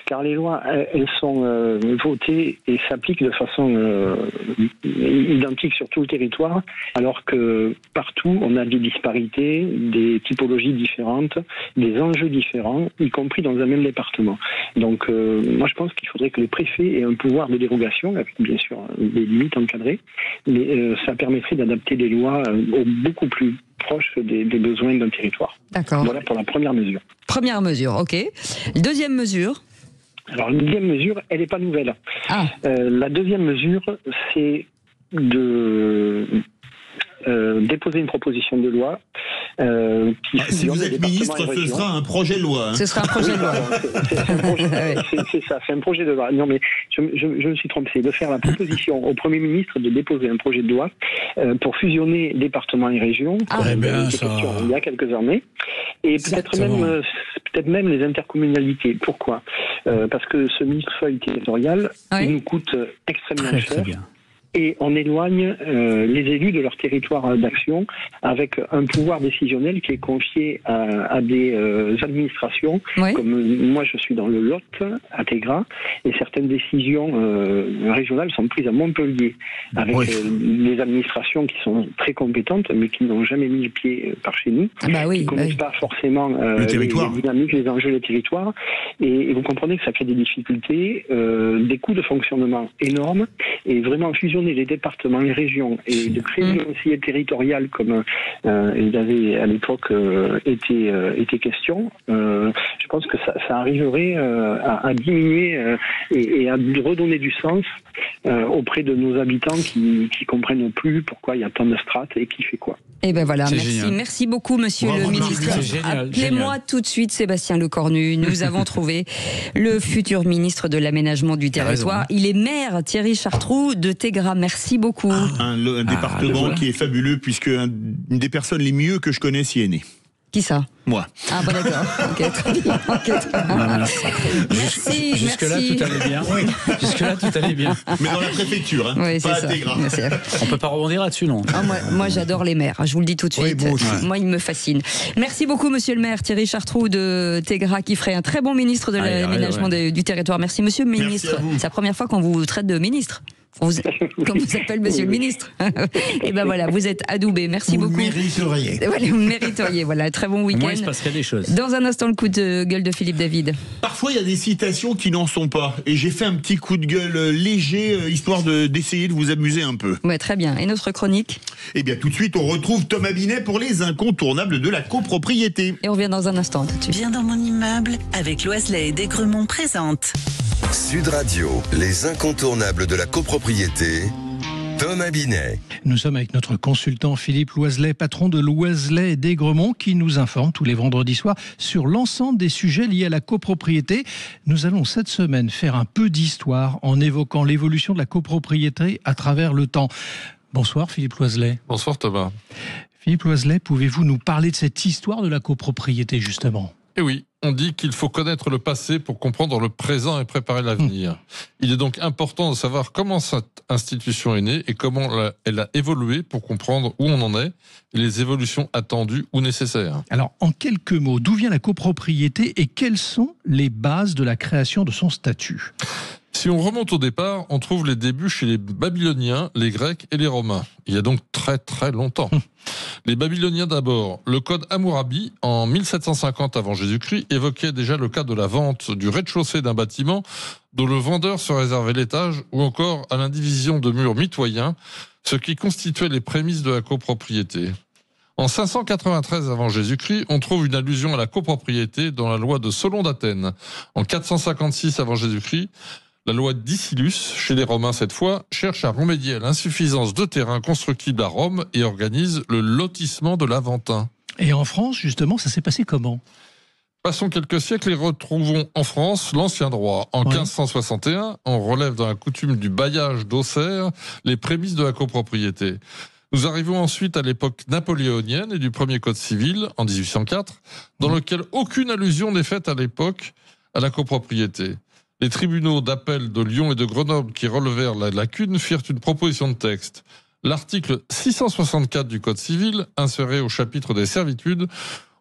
car les lois, elles sont votées et s'appliquent de façon identique sur tout le territoire, alors que partout, on a des disparités, des typologies différentes, des enjeux différents, y compris dans un même département. Donc, moi, je pense qu'il faudrait que les préfets aient un pouvoir de dérogation, avec bien sûr des limites encadrées, mais ça permettrait d'adapter les lois beaucoup plus proches des besoins d'un territoire. D'accord. Voilà pour la première mesure. Première mesure, ok. Deuxième mesure. Alors, la deuxième mesure, elle n'est pas nouvelle. La deuxième mesure, c'est de déposer une proposition de loi qui si vous êtes ministre, ce sera un projet de loi. Ce sera un projet de loi. C'est ça, c'est un projet de loi. Non, mais je me suis trompé. C'est de faire la proposition au Premier ministre de déposer un projet de loi pour fusionner départements et régions. Il y a quelques années. Et peut-être même les intercommunalités. Pourquoi parce que ce millefeuille territorial il nous coûte extrêmement cher. Et on éloigne les élus de leur territoire d'action avec un pouvoir décisionnel qui est confié à des administrations. Comme moi, je suis dans le Lot, à Tégra, et certaines décisions régionales sont prises à Montpellier, avec des administrations qui sont très compétentes, mais qui n'ont jamais mis le pied par chez nous, qui ne connaissent pas forcément les dynamiques, les enjeux des territoires. Et vous comprenez que ça crée des difficultés, des coûts de fonctionnement énormes, et vraiment fusionner les départements, les régions, et de créer une conseillère territoriale comme il avait à l'époque été question, je pense que ça arriverait à diminuer et à redonner du sens auprès de nos habitants qui comprennent plus pourquoi il y a tant de strates et qui fait quoi. Et ben voilà, merci beaucoup monsieur le ministre. Appelez-moi tout de suite Sébastien Lecornu. Nous avons trouvé le futur ministre de l'aménagement du territoire. Il est maire Thierry Chartroux de Tégra. Merci beaucoup. Un département qui est fabuleux puisque une des personnes les mieux que je connaisse y est né. Qui ça? Moi. Ah bon d'accord. Ok, très bien. Merci. Jusque-là tout allait bien. Jusque-là tout allait bien. Mais dans la préfecture, hein, oui, pas à Tégra. On peut pas rebondir là-dessus, non? Moi j'adore les maires, je vous le dis tout de suite. Moi il me fascine. Merci beaucoup monsieur le maire Thierry Chartroux de Tégra qui ferait un très bon ministre de l'aménagement du territoire. Merci monsieur le ministre. C'est la première fois qu'on vous traite de ministre. Comme vous s'appelle monsieur le ministre. Et ben voilà, vous êtes adoubé. Merci beaucoup. Vous mériteriez. Voilà, très bon week-end. Au moins, il se passerait des choses. Dans un instant, le coup de gueule de Philippe David. Parfois, il y a des citations qui n'en sont pas. Et j'ai fait un petit coup de gueule léger, histoire d'essayer de vous amuser un peu. Ouais, très bien. Et notre chronique? Eh bien, tout de suite, on retrouve Thomas Binet pour les incontournables de la copropriété. Et on revient dans un instant, tout de suite. Viens dans mon immeuble avec Loiselet et Desgremont présente. Sud Radio, les incontournables de la copropriété. Thomas Binet. Nous sommes avec notre consultant Philippe Loiselet, patron de Loiselet et Desgremont, qui nous informe tous les vendredis soirs sur l'ensemble des sujets liés à la copropriété. Nous allons cette semaine faire un peu d'histoire en évoquant l'évolution de la copropriété à travers le temps. Bonsoir Philippe Loiselet. Bonsoir Thomas. Philippe Loiselet, pouvez-vous nous parler de cette histoire de la copropriété justement ? Eh oui, on dit qu'il faut connaître le passé pour comprendre le présent et préparer l'avenir. Il est donc important de savoir comment cette institution est née et comment elle a évolué pour comprendre où on en est et les évolutions attendues ou nécessaires. Alors, en quelques mots, d'où vient la copropriété et quelles sont les bases de la création de son statut ? Si on remonte au départ, on trouve les débuts chez les Babyloniens, les Grecs et les Romains. Il y a donc très très longtemps. Les Babyloniens d'abord. Le code Hammurabi, en 1750 avant Jésus-Christ, évoquait déjà le cas de la vente du rez-de-chaussée d'un bâtiment dont le vendeur se réservait l'étage ou encore à l'indivision de murs mitoyens, ce qui constituait les prémices de la copropriété. En 593 avant Jésus-Christ, on trouve une allusion à la copropriété dans la loi de Solon d'Athènes. En 456 avant Jésus-Christ, la loi d'Icilius, chez les Romains cette fois, cherche à remédier à l'insuffisance de terrain constructible à Rome et organise le lotissement de l'Aventin. Et en France, justement, ça s'est passé comment ? Passons quelques siècles et retrouvons en France l'ancien droit. En 1561, on relève dans la coutume du bailliage d'Auxerre les prémices de la copropriété. Nous arrivons ensuite à l'époque napoléonienne et du premier code civil, en 1804, dans lequel aucune allusion n'est faite à l'époque à la copropriété. Les tribunaux d'appel de Lyon et de Grenoble qui relevèrent la lacune firent une proposition de texte. L'article 664 du Code civil, inséré au chapitre des servitudes,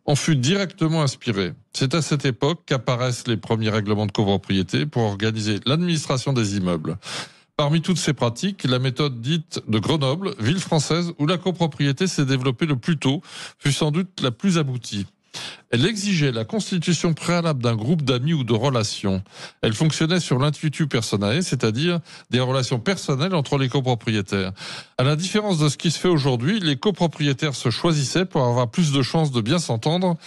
en fut directement inspiré. C'est à cette époque qu'apparaissent les premiers règlements de copropriété pour organiser l'administration des immeubles. Parmi toutes ces pratiques, la méthode dite de Grenoble, ville française où la copropriété s'est développée le plus tôt, fut sans doute la plus aboutie. Elle exigeait la constitution préalable d'un groupe d'amis ou de relations. Elle fonctionnait sur l'intuitu personae, c'est-à-dire des relations personnelles entre les copropriétaires. À la différence de ce qui se fait aujourd'hui, les copropriétaires se choisissaient pour avoir plus de chances de bien s'entendre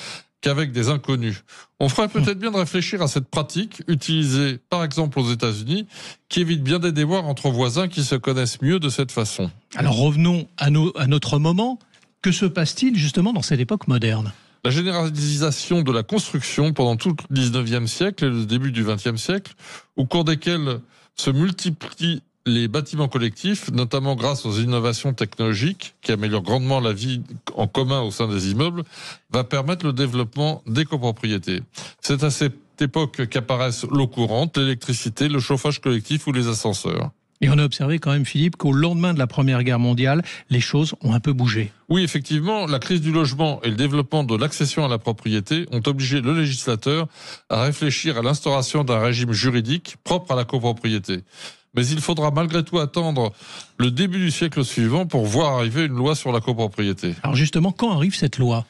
qu'avec des inconnus. On ferait peut-être bien de réfléchir à cette pratique, utilisée par exemple aux États-Unis, qui évite bien des déboires entre voisins qui se connaissent mieux de cette façon. Alors revenons à notre moment. Que se passe-t-il justement dans cette époque moderne ? La généralisation de la construction pendant tout le 19e siècle et le début du 20e siècle, au cours desquels se multiplient les bâtiments collectifs, notamment grâce aux innovations technologiques qui améliorent grandement la vie en commun au sein des immeubles, va permettre le développement des copropriétés. C'est à cette époque qu'apparaissent l'eau courante, l'électricité, le chauffage collectif ou les ascenseurs. Et on a observé quand même, Philippe, qu'au lendemain de la Première Guerre mondiale, les choses ont un peu bougé. Oui, effectivement, la crise du logement et le développement de l'accession à la propriété ont obligé le législateur à réfléchir à l'instauration d'un régime juridique propre à la copropriété. Mais il faudra malgré tout attendre le début du siècle suivant pour voir arriver une loi sur la copropriété. Alors justement, quand arrive cette loi ?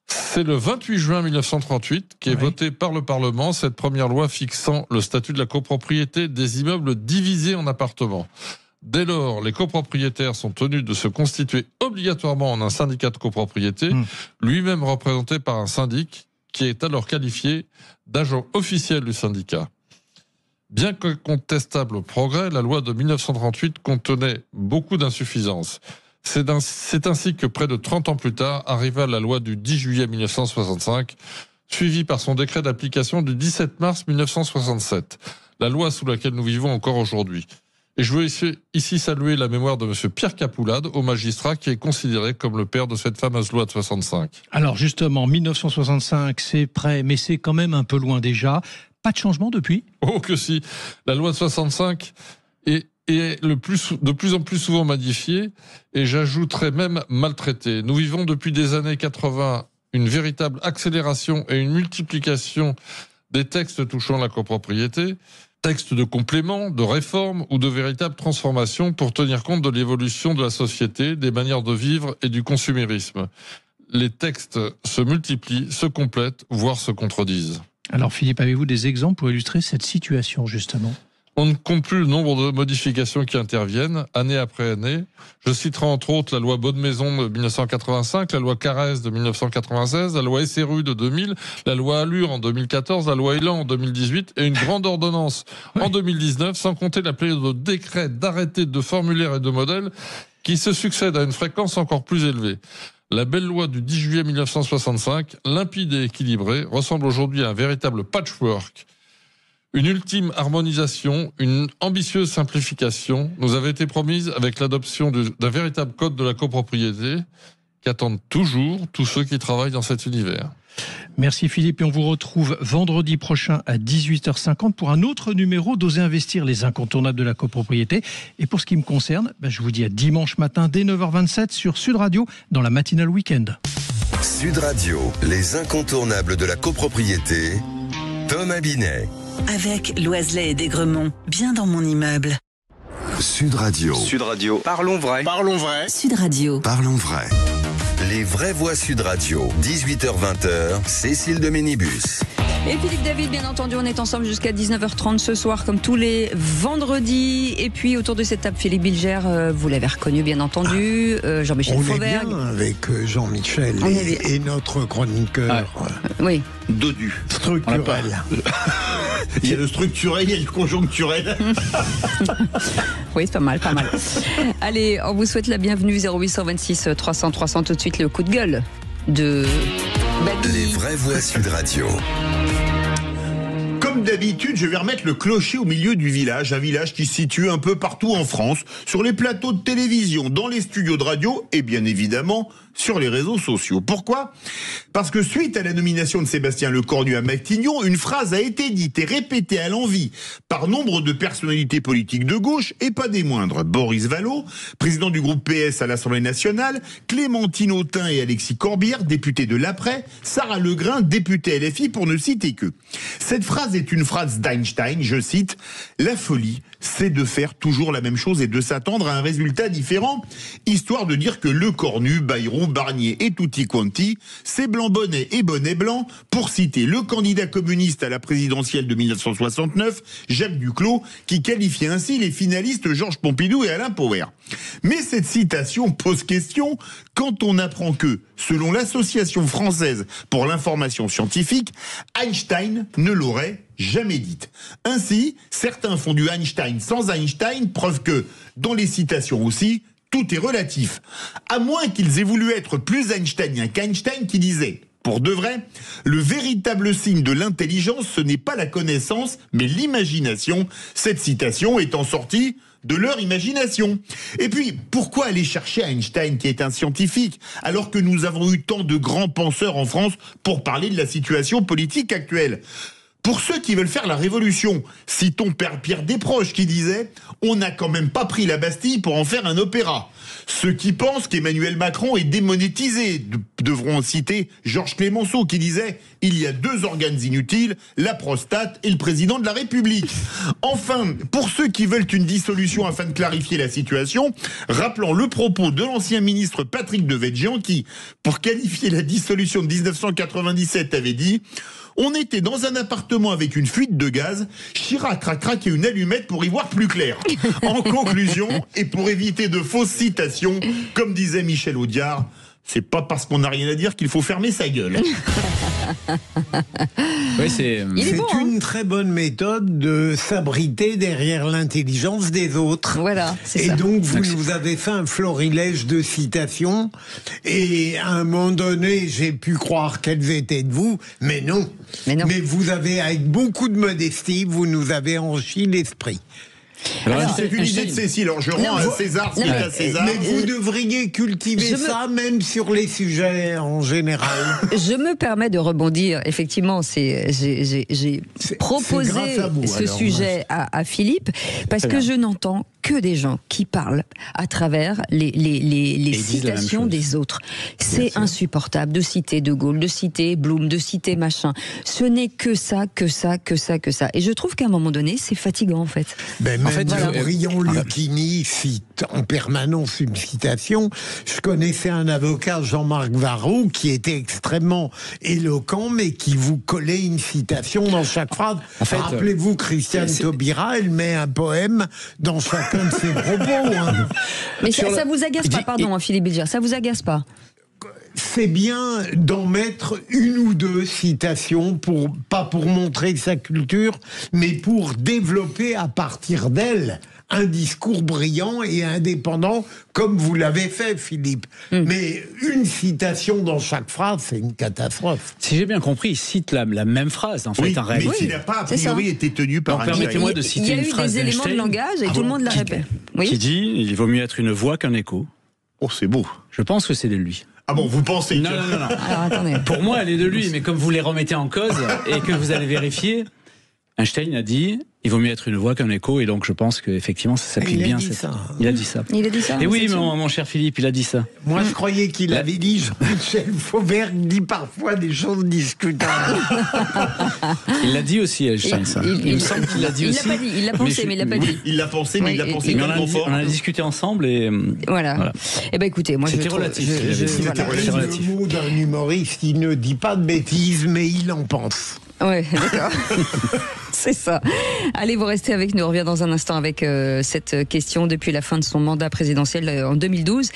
C'est le 28 juin 1938 qu'est votée par le Parlement cette première loi fixant le statut de la copropriété des immeubles divisés en appartements. Dès lors, les copropriétaires sont tenus de se constituer obligatoirement en un syndicat de copropriété, lui-même représenté par un syndic qui est alors qualifié d'agent officiel du syndicat. Bien que contestable au progrès, la loi de 1938 contenait beaucoup d'insuffisances. C'est ainsi que près de 30 ans plus tard arriva la loi du 10 juillet 1965, suivie par son décret d'application du 17 mars 1967, la loi sous laquelle nous vivons encore aujourd'hui. Et je veux ici saluer la mémoire de M. Pierre Capoulade, haut magistrat, qui est considéré comme le père de cette fameuse loi de 65. Alors justement, 1965, c'est prêt, mais c'est quand même un peu loin déjà. Pas de changement depuis ? Oh que si. La loi de 65 est de plus en plus souvent modifiée, et j'ajouterais même maltraitée. Nous vivons depuis des années 80 une véritable accélération et une multiplication des textes touchant la copropriété, textes de complément, de réforme ou de véritable transformation pour tenir compte de l'évolution de la société, des manières de vivre et du consumérisme. Les textes se multiplient, se complètent, voire se contredisent. Alors Philippe, avez-vous des exemples pour illustrer cette situation justement ? On ne compte plus le nombre de modifications qui interviennent, année après année. Je citerai entre autres la loi Bonne-Maison de 1985, la loi Carrez de 1996, la loi SRU de 2000, la loi Allure en 2014, la loi Elan en 2018 et une grande ordonnance en 2019, sans compter la pléiade de décrets, d'arrêtés, de formulaires et de modèles qui se succèdent à une fréquence encore plus élevée. La belle loi du 10 juillet 1965, limpide et équilibrée, ressemble aujourd'hui à un véritable patchwork. Une ultime harmonisation, une ambitieuse simplification nous avait été promise avec l'adoption d'un véritable code de la copropriété qu'attendent toujours tous ceux qui travaillent dans cet univers. Merci Philippe, et on vous retrouve vendredi prochain à 18h50 pour un autre numéro d'Oser investir, les incontournables de la copropriété. Et pour ce qui me concerne, je vous dis à dimanche matin dès 9h27 sur Sud Radio dans la matinale week-end. Sud Radio, les incontournables de la copropriété, Thomas Binet. Avec Loiselet et Desgremont, bien dans mon immeuble. Sud Radio. Sud Radio. Parlons vrai. Parlons vrai. Sud Radio. Parlons vrai. Les vraies voix Sud Radio. 18h-20h, Cécile de Ménibus. Et Philippe David, bien entendu, on est ensemble jusqu'à 19h30 ce soir, comme tous les vendredis. Et puis, autour de cette table, Philippe Bilger, vous l'avez reconnu, bien entendu. Jean-Michel Fauvergue. On est bien avec Jean-Michel et notre chroniqueur. Oui. Dodu. Structurel. Il y a le structurel, il y a le conjoncturel. Oui, c'est pas mal, pas mal. Allez, on vous souhaite la bienvenue, 0826 300 300, tout de suite le coup de gueule de Babi. Les vraies voix Sud Radio. Comme d'habitude, je vais remettre le clocher au milieu du village, un village qui se situe un peu partout en France, sur les plateaux de télévision, dans les studios de radio et bien évidemment sur les réseaux sociaux. Pourquoi ? Parce que suite à la nomination de Sébastien Lecornu à Matignon, une phrase a été dite et répétée à l'envi par nombre de personnalités politiques de gauche et pas des moindres. Boris Vallaud, président du groupe PS à l'Assemblée nationale, Clémentine Autain et Alexis Corbière, députés de l'Après, Sarah Legrain, députée LFI pour ne citer que. Cette phrase est une phrase d'Einstein, je cite, « La folie, c'est de faire toujours la même chose et de s'attendre à un résultat différent, histoire de dire que Lecornu, Bayrou, Barnier et tutti quanti, c'est blanc-bonnet et bonnet blanc, pour citer le candidat communiste à la présidentielle de 1969, Jacques Duclos, qui qualifiait ainsi les finalistes Georges Pompidou et Alain Poher. » Mais cette citation pose question quand on apprend que, selon l'Association française pour l'information scientifique, Einstein ne l'aurait jamais dite. Ainsi, certains font du Einstein sans Einstein, preuve que, dans les citations aussi, tout est relatif. À moins qu'ils aient voulu être plus einsteiniens qu'Einstein qui disait, pour de vrai, le véritable signe de l'intelligence, ce n'est pas la connaissance, mais l'imagination. Cette citation étant sortie de leur imagination. Et puis, pourquoi aller chercher Einstein, qui est un scientifique, alors que nous avons eu tant de grands penseurs en France pour parler de la situation politique actuelle ? Pour ceux qui veulent faire la révolution, citons Père Pierre Desproges qui disait « On n'a quand même pas pris la Bastille pour en faire un opéra ». Ceux qui pensent qu'Emmanuel Macron est démonétisé devront citer Georges Clémenceau qui disait « Il y a 2 organes inutiles, la prostate et le président de la République ». Enfin, pour ceux qui veulent une dissolution afin de clarifier la situation, rappelons le propos de l'ancien ministre Patrick Devedjian qui, pour qualifier la dissolution de 1997, avait dit « On était dans un appartement avec une fuite de gaz, Chirac a craqué une allumette pour y voir plus clair. » En conclusion, et pour éviter de fausses citations, comme disait Michel Audiard, c'est pas parce qu'on n'a rien à dire qu'il faut fermer sa gueule. Oui, c'est bon, une très bonne méthode de s'abriter derrière l'intelligence des autres. Voilà, c'est et ça. donc, vous nous avez fait un florilège de citations. Et à un moment donné, j'ai pu croire qu'elles étaient de vous, mais non. Mais vous avez, avec beaucoup de modestie, vous nous avez enrichi l'esprit. Alors, c'est une idée de Cécile, alors je rends à César ce qui est à César. Mais vous devriez cultiver ça même sur les sujets en général. Je me permets de rebondir. Effectivement, j'ai proposé ce sujet à Philippe parce que je n'entends que des gens qui parlent à travers les citations des autres. C'est insupportable de citer De Gaulle, de citer Blum, de citer machin. Ce n'est que ça, que ça, que ça, que ça. Et je trouve qu'à un moment donné, c'est fatigant en fait. Briand Lucchini cite en permanence une citation. Je connaissais un avocat, Jean-Marc Varro, qui était extrêmement éloquent, mais qui vous collait une citation dans chaque phrase. Rappelez-vous, Christiane Taubira, elle met un poème dans chacun de ses propos. Hein. Mais ça vous agace pas, pardon, Philippe Bilger, ça vous agace pas? C'est bien d'en mettre une ou deux citations, pas pour montrer sa culture, mais pour développer à partir d'elle un discours brillant et indépendant, comme vous l'avez fait, Philippe. Mais une citation dans chaque phrase, c'est une catastrophe. Si j'ai bien compris, il cite la même phrase, en fait, en réalité. Mais qui n'a pas, a priori, été tenu par un... Permettez-moi de citer une phrase d'Einstein. Il y a eu des éléments de langage et tout le monde la répète. Qui dit « Il vaut mieux être une voix qu'un écho ». Oh, c'est beau. Je pense que c'est de lui. Ah bon, vous pensez Non. Alors, attendez. Pour moi, elle est de lui, mais comme vous les remettez en cause et que vous allez vérifier, Einstein a dit il vaut mieux être une voix qu'un écho, et donc je pense qu'effectivement ça s'applique bien. Il a dit ça. Il a dit ça. Et oui, mon cher Philippe, il a dit ça. Moi, je croyais qu'il avait dit Jean-Michel Fauvergue dit parfois des choses discutables. Il l'a dit aussi, Einstein, ça. Il me semble qu'il l'a dit aussi. Il l'a pas dit, il l'a pensé, mais il l'a pas dit. Il l'a pensé, mais il l'a pensé tellement fort. On a discuté ensemble et... Voilà. Eh ben écoutez, moi c'était relatif. C'était relatif. Le mot d'un humoriste, il ne dit pas de bêtises, mais il en pense. Ouais, d'accord. C'est ça. Allez, vous restez avec nous. On revient dans un instant avec cette question. Depuis la fin de son mandat présidentiel en 2012,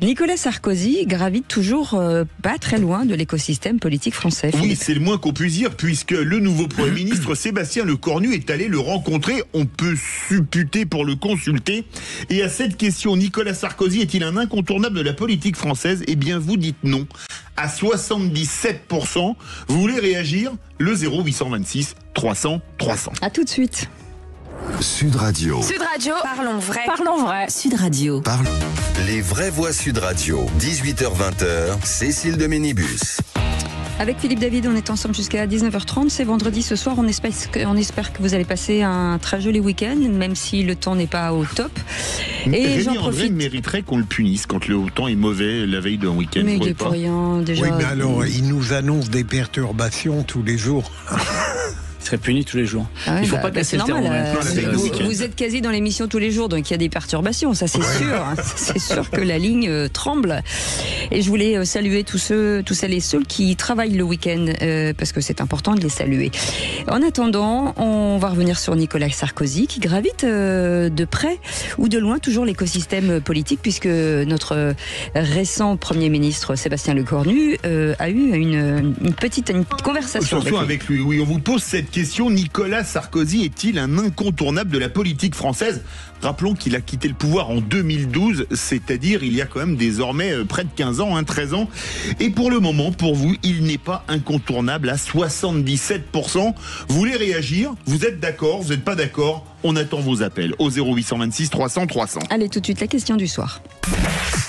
Nicolas Sarkozy gravite toujours pas très loin de l'écosystème politique français. Oui, c'est le moins qu'on puisse dire, puisque le nouveau Premier ministre Sébastien Lecornu est allé le rencontrer. On peut supputer pour le consulter. Et à cette question, Nicolas Sarkozy est-il un incontournable de la politique française? Eh bien, vous dites non. À 77%. Vous voulez réagir? Le 0826 300 300. À tout de suite. Sud Radio. Sud Radio, parlons vrai. Parlons vrai. Sud Radio. Parlons. Les vraies voix Sud Radio. 18h-20h, Cécile de Ménibus. Avec Philippe David, on est ensemble jusqu'à 19h30. C'est vendredi ce soir. On espère que vous allez passer un très joli week-end, même si le temps n'est pas au top. Et Rémi André mériterait qu'on le punisse quand le temps est mauvais la veille d'un week-end. Mais il est pour rien, déjà. Oui, mais alors, il nous annonce des perturbations tous les jours. Il serait puni tous les jours. Ah ouais, il ne faut pas casser le thermomètre. Vous êtes quasi dans l'émission tous les jours, donc il y a des perturbations, ça c'est sûr. C'est sûr que la ligne tremble. Et je voulais saluer tous celles et ceux qui travaillent le week-end, parce que c'est important de les saluer. En attendant, on va revenir sur Nicolas Sarkozy, qui gravite de près ou de loin toujours l'écosystème politique, puisque notre récent Premier ministre Sébastien Lecornu a eu une petite conversation avec lui. Oui, on vous pose cette question, Nicolas Sarkozy est-il un incontournable de la politique française ? Rappelons qu'il a quitté le pouvoir en 2012, c'est-à-dire il y a quand même désormais près de 15 ans, 13 ans. Et pour le moment, pour vous, il n'est pas incontournable à 77%. Vous voulez réagir ? Vous êtes d'accord ? Vous n'êtes pas d'accord ? On attend vos appels au 0826 300 300. Allez, tout de suite, la question du soir.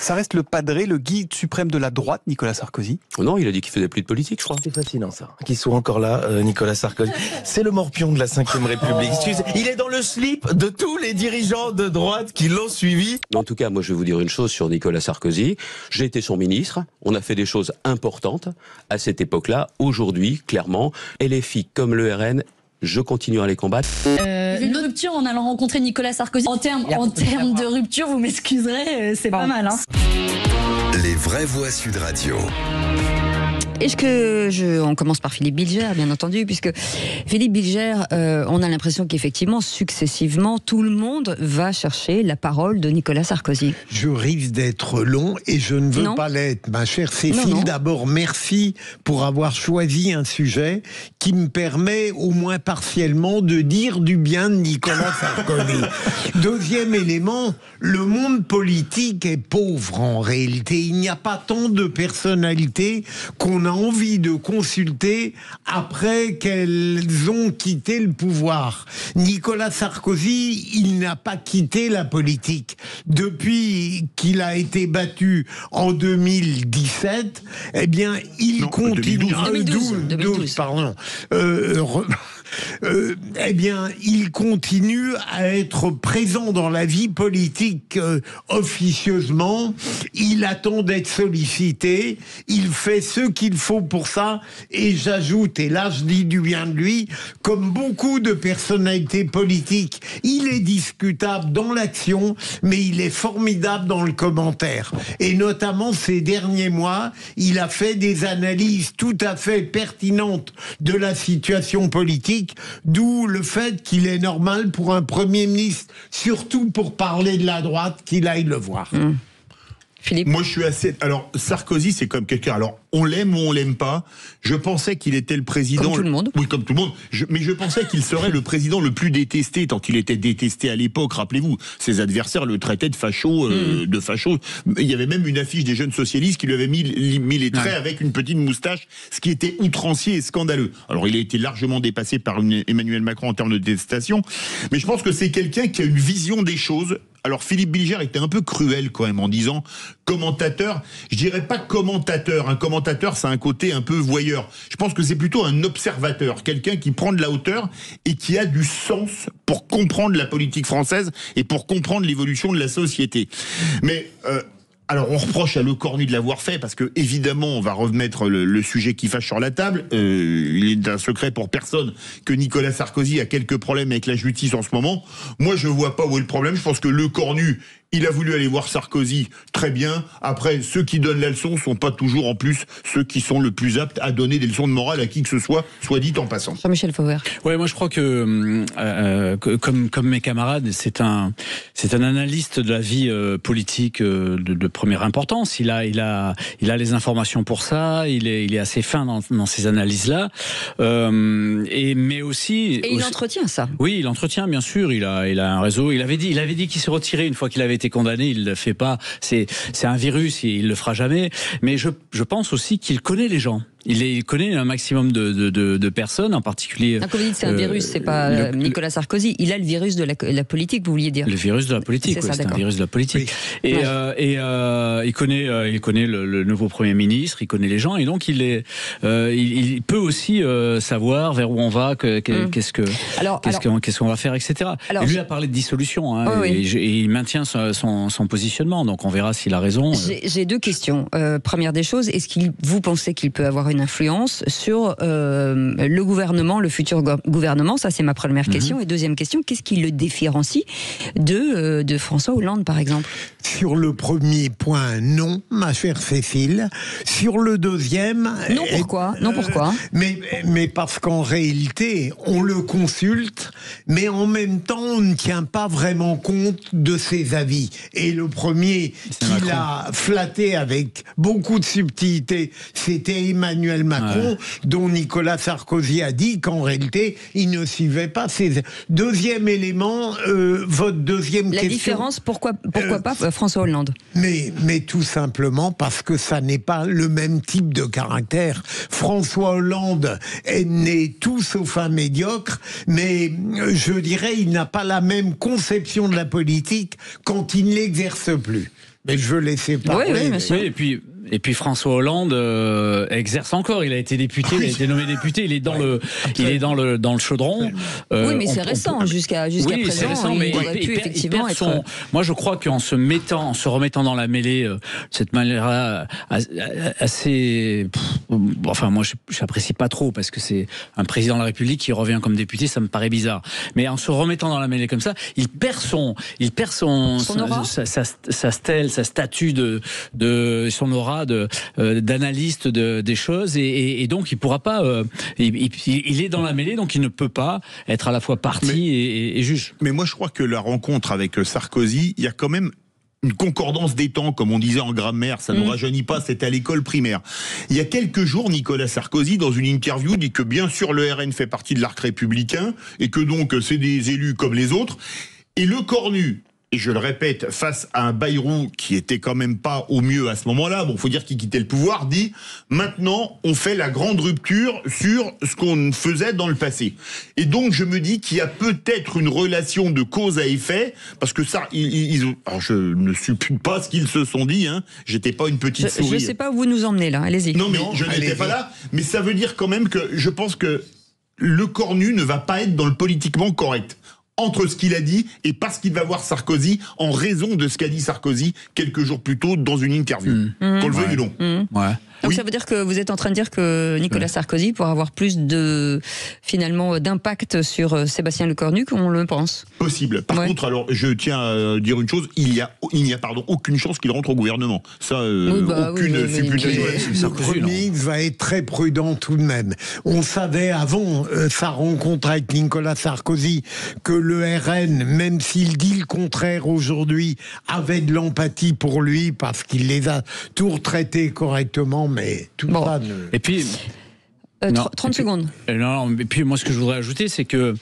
Ça reste le padré, le guide suprême de la droite, Nicolas Sarkozy ? Non, il a dit qu'il faisait plus de politique, je crois. C'est fascinant ça, qu'il soit encore là, Nicolas Sarkozy. C'est le morpion de la 5e République. Excusez, il est dans le slip de tous les dirigeants de droite qui l'ont suivi. En tout cas, moi je vais vous dire une chose sur Nicolas Sarkozy. J'ai été son ministre, on a fait des choses importantes à cette époque-là. Aujourd'hui, clairement, LFI comme le RN, je continue à les combattre. Une rupture en allant rencontrer Nicolas Sarkozy. En termes de rupture, vous m'excuserez, c'est pas mal. Hein. Les vraies voix Sud Radio. Est-ce que on commence par Philippe Bilger, bien entendu, puisque Philippe Bilger, on a l'impression qu'effectivement, successivement, tout le monde va chercher la parole de Nicolas Sarkozy. Je risque d'être long et je ne veux pas l'être. Ma chère Cécile, d'abord, merci pour avoir choisi un sujet qui me permet au moins partiellement de dire du bien de Nicolas Sarkozy. Deuxième élément, le monde politique est pauvre en réalité. Il n'y a pas tant de personnalités qu'on a envie de consulter après qu'elles ont quitté le pouvoir. Nicolas Sarkozy, il n'a pas quitté la politique. Depuis qu'il a été battu en 2017, eh bien, il continue... 2012, pardon. Eh bien, il continue à être présent dans la vie politique officieusement. Il attend d'être sollicité. Il fait ce qu'il faut pour ça. Et j'ajoute, et là je dis du bien de lui, comme beaucoup de personnalités politiques, il est discutable dans l'action, mais il est formidable dans le commentaire. Et notamment ces derniers mois, il a fait des analyses tout à fait pertinentes de la situation politique. D'où le fait qu'il est normal pour un Premier ministre, surtout pour parler de la droite, qu'il aille le voir. Philippe. Moi, je suis assez... Alors, Sarkozy, c'est comme quelqu'un... Alors, on l'aime ou on l'aime pas. Je pensais qu'il était le président... Comme tout le monde. Oui, comme tout le monde. Mais je pensais qu'il serait le président le plus détesté, tant qu'il était détesté à l'époque. Rappelez-vous, ses adversaires le traitaient de facho, de facho. Il y avait même une affiche des jeunes socialistes qui lui avait mis les traits avec une petite moustache, ce qui était outrancier et scandaleux. Alors, il a été largement dépassé par Emmanuel Macron en termes de détestation. Mais je pense que c'est quelqu'un qui a une vision des choses. Alors Philippe Bilger était un peu cruel quand même en disant commentateur. Je dirais pas commentateur. Un commentateur, c'est un côté un peu voyeur. Je pense que c'est plutôt un observateur, quelqu'un qui prend de la hauteur et qui a du sens pour comprendre la politique française et pour comprendre l'évolution de la société. Mais alors on reproche à Lecornu de l'avoir fait parce que évidemment on va remettre le sujet qui fâche sur la table. Il est un secret pour personne que Nicolas Sarkozy a quelques problèmes avec la justice en ce moment. Moi je vois pas où est le problème. Je pense que Lecornu, il a voulu aller voir Sarkozy, très bien. Après, ceux qui donnent la leçon sont pas toujours en plus ceux qui sont le plus aptes à donner des leçons de morale à qui que ce soit dit en passant. Jean-Michel Fauver. Ouais, moi je crois que comme mes camarades, c'est un analyste de la vie politique de première importance. Il a les informations pour ça. Il est assez fin dans ces analyses-là. Mais aussi. Et il entretient ça. Oui, il entretient bien sûr. Il a un réseau. Il avait dit qu'il se retirait une fois qu'il avait été condamné. Il le fait pas. C'est un virus. Il le fera jamais. Mais je pense aussi qu'il connaît les gens. Il connaît un maximum de personnes, en particulier. Quand vous dites c'est un virus, c'est pas Nicolas Sarkozy. Il a le virus de la politique, vous vouliez dire. Le virus de la politique, c'est un virus de la politique. Oui. Et il connaît le nouveau Premier ministre, il connaît les gens, et donc il peut aussi savoir vers où on va, qu'est-ce qu'on va faire, etc. Et lui a parlé de dissolution, hein, et il maintient son positionnement. Donc on verra s'il a raison. J'ai deux questions. Première des choses, est-ce que vous pensez qu'il peut avoir une influence sur le gouvernement, le futur gouvernement? Ça, c'est ma première question. Et deuxième question, qu'est-ce qui le différencie de François Hollande, par exemple? Sur le premier point, non, ma chère Cécile. Sur le deuxième... Non, pourquoi? Mais parce qu'en réalité, on le consulte, mais en même temps, on ne tient pas vraiment compte de ses avis. Et le premier qu'il a flatté avec beaucoup de subtilité, c'était Emmanuel Macron, dont Nicolas Sarkozy a dit qu'en réalité, il ne suivait pas ses... Deuxième élément, votre deuxième question... La différence, pourquoi pas François Hollande? Mais tout simplement parce que ça n'est pas le même type de caractère. François Hollande est né tout sauf un médiocre, mais je dirais il n'a pas la même conception de la politique quand il ne l'exerce plus. Mais je veux laisser parler. Oui, bien sûr. Et puis François Hollande exerce encore. Il a été député, il a été nommé député. Il est dans le chaudron. Oui, mais c'est récent. Jusqu'à présent, c'est récent, il aurait pu effectivement être. Moi, je crois qu'en se remettant dans la mêlée de cette manière assez. Enfin, moi, j'apprécie pas trop parce que c'est un président de la République qui revient comme député. Ça me paraît bizarre. Mais en se remettant dans la mêlée comme ça, il perd son aura, sa stèle, sa statue de son aura d'analyste des choses, et donc il pourra pas. Il est dans la mêlée, donc il ne peut pas être à la fois parti et juge. Mais moi, je crois que la rencontre avec Sarkozy, il y a quand même une concordance des temps, comme on disait en grammaire, ça ne rajeunit pas, c'était à l'école primaire. Il y a quelques jours, Nicolas Sarkozy, dans une interview, dit que bien sûr le RN fait partie de l'arc républicain, et que donc c'est des élus comme les autres, et le cornu. Et je le répète, face à un Bayrou qui était quand même pas au mieux à ce moment-là, bon, faut dire qu'il quittait le pouvoir, dit maintenant on fait la grande rupture sur ce qu'on faisait dans le passé. Et donc je me dis qu'il y a peut-être une relation de cause à effet, parce que ça, alors je ne suppute pas ce qu'ils se sont dit, hein. J'étais pas une petite souris. Je sais pas où vous nous emmenez là, allez-y. Non, mais je n'étais pas là, mais ça veut dire quand même que je pense que le cornu ne va pas être dans le politiquement correct. Entre ce qu'il a dit et parce qu'il va voir Sarkozy en raison de ce qu'a dit Sarkozy quelques jours plus tôt dans une interview. Qu'on le veuille ou non. Donc ça veut dire que vous êtes en train de dire que Nicolas Sarkozy pourra avoir plus d'impact sur Sébastien Lecornu qu'on le pense. Possible. Par contre, alors je tiens à dire une chose, il n'y a aucune chance qu'il rentre au gouvernement. Ça, aucune supputation. Le Premier va être très prudent tout de même. On savait avant sa rencontre avec Nicolas Sarkozy que le RN, même s'il dit le contraire aujourd'hui, avait de l'empathie pour lui parce qu'il les a tous traités correctement. Mais tout ça ne... Et puis... 30 secondes. Non, et puis moi ce que je voudrais ajouter, c'est que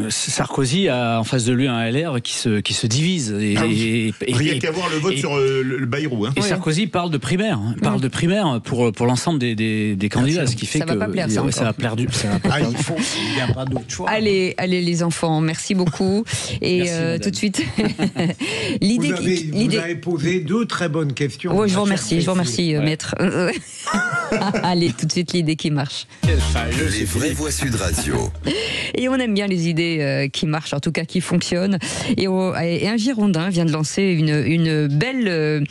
Sarkozy a en face de lui un LR qui se divise. Rien qu'à voir le vote sur le Bayrou. Hein. Et Sarkozy parle de primaire, pour l'ensemble des candidats, ce qui fait ça va pas plaire, ça va plaire il n'y a pas d'autre choix. Allez les enfants, merci beaucoup. Et tout de suite, vous avez posé deux très bonnes questions. Oui, je vous remercie, maître. Allez, tout de suite l'idée qui marche. Les vraies voix Sud Radio. Et on aime bien les idées qui marchent, en tout cas qui fonctionnent. Et un Girondin vient de lancer une belle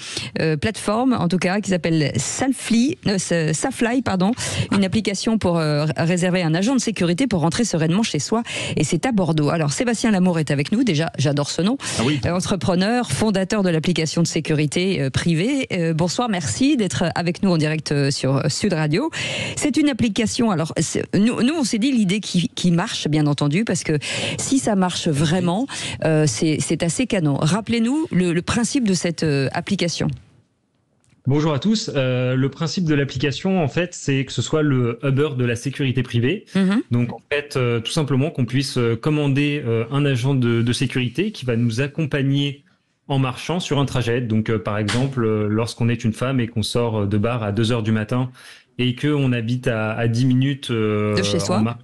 plateforme, en tout cas, qui s'appelle Safly, une application pour réserver un agent de sécurité pour rentrer sereinement chez soi. Et c'est à Bordeaux. Alors Sébastien Lamour est avec nous. Déjà, j'adore ce nom. Ah oui. Fondateur de l'application de sécurité privée. Bonsoir, merci d'être avec nous en direct sur Sud Radio. C'est une application, alors nous on s'est dit l'idée qui marche bien entendu, parce que si ça marche vraiment, c'est assez canon. Rappelez-nous le principe de cette application. Bonjour à tous. Le principe de l'application, en fait, c'est que ce soit le Uber de la sécurité privée. Donc, en fait, tout simplement qu'on puisse commander un agent de sécurité qui va nous accompagner en marchant sur un trajet. Donc, par exemple, lorsqu'on est une femme et qu'on sort de bar à 2h du matin et qu'on habite à 10 minutes de chez soi, en marche,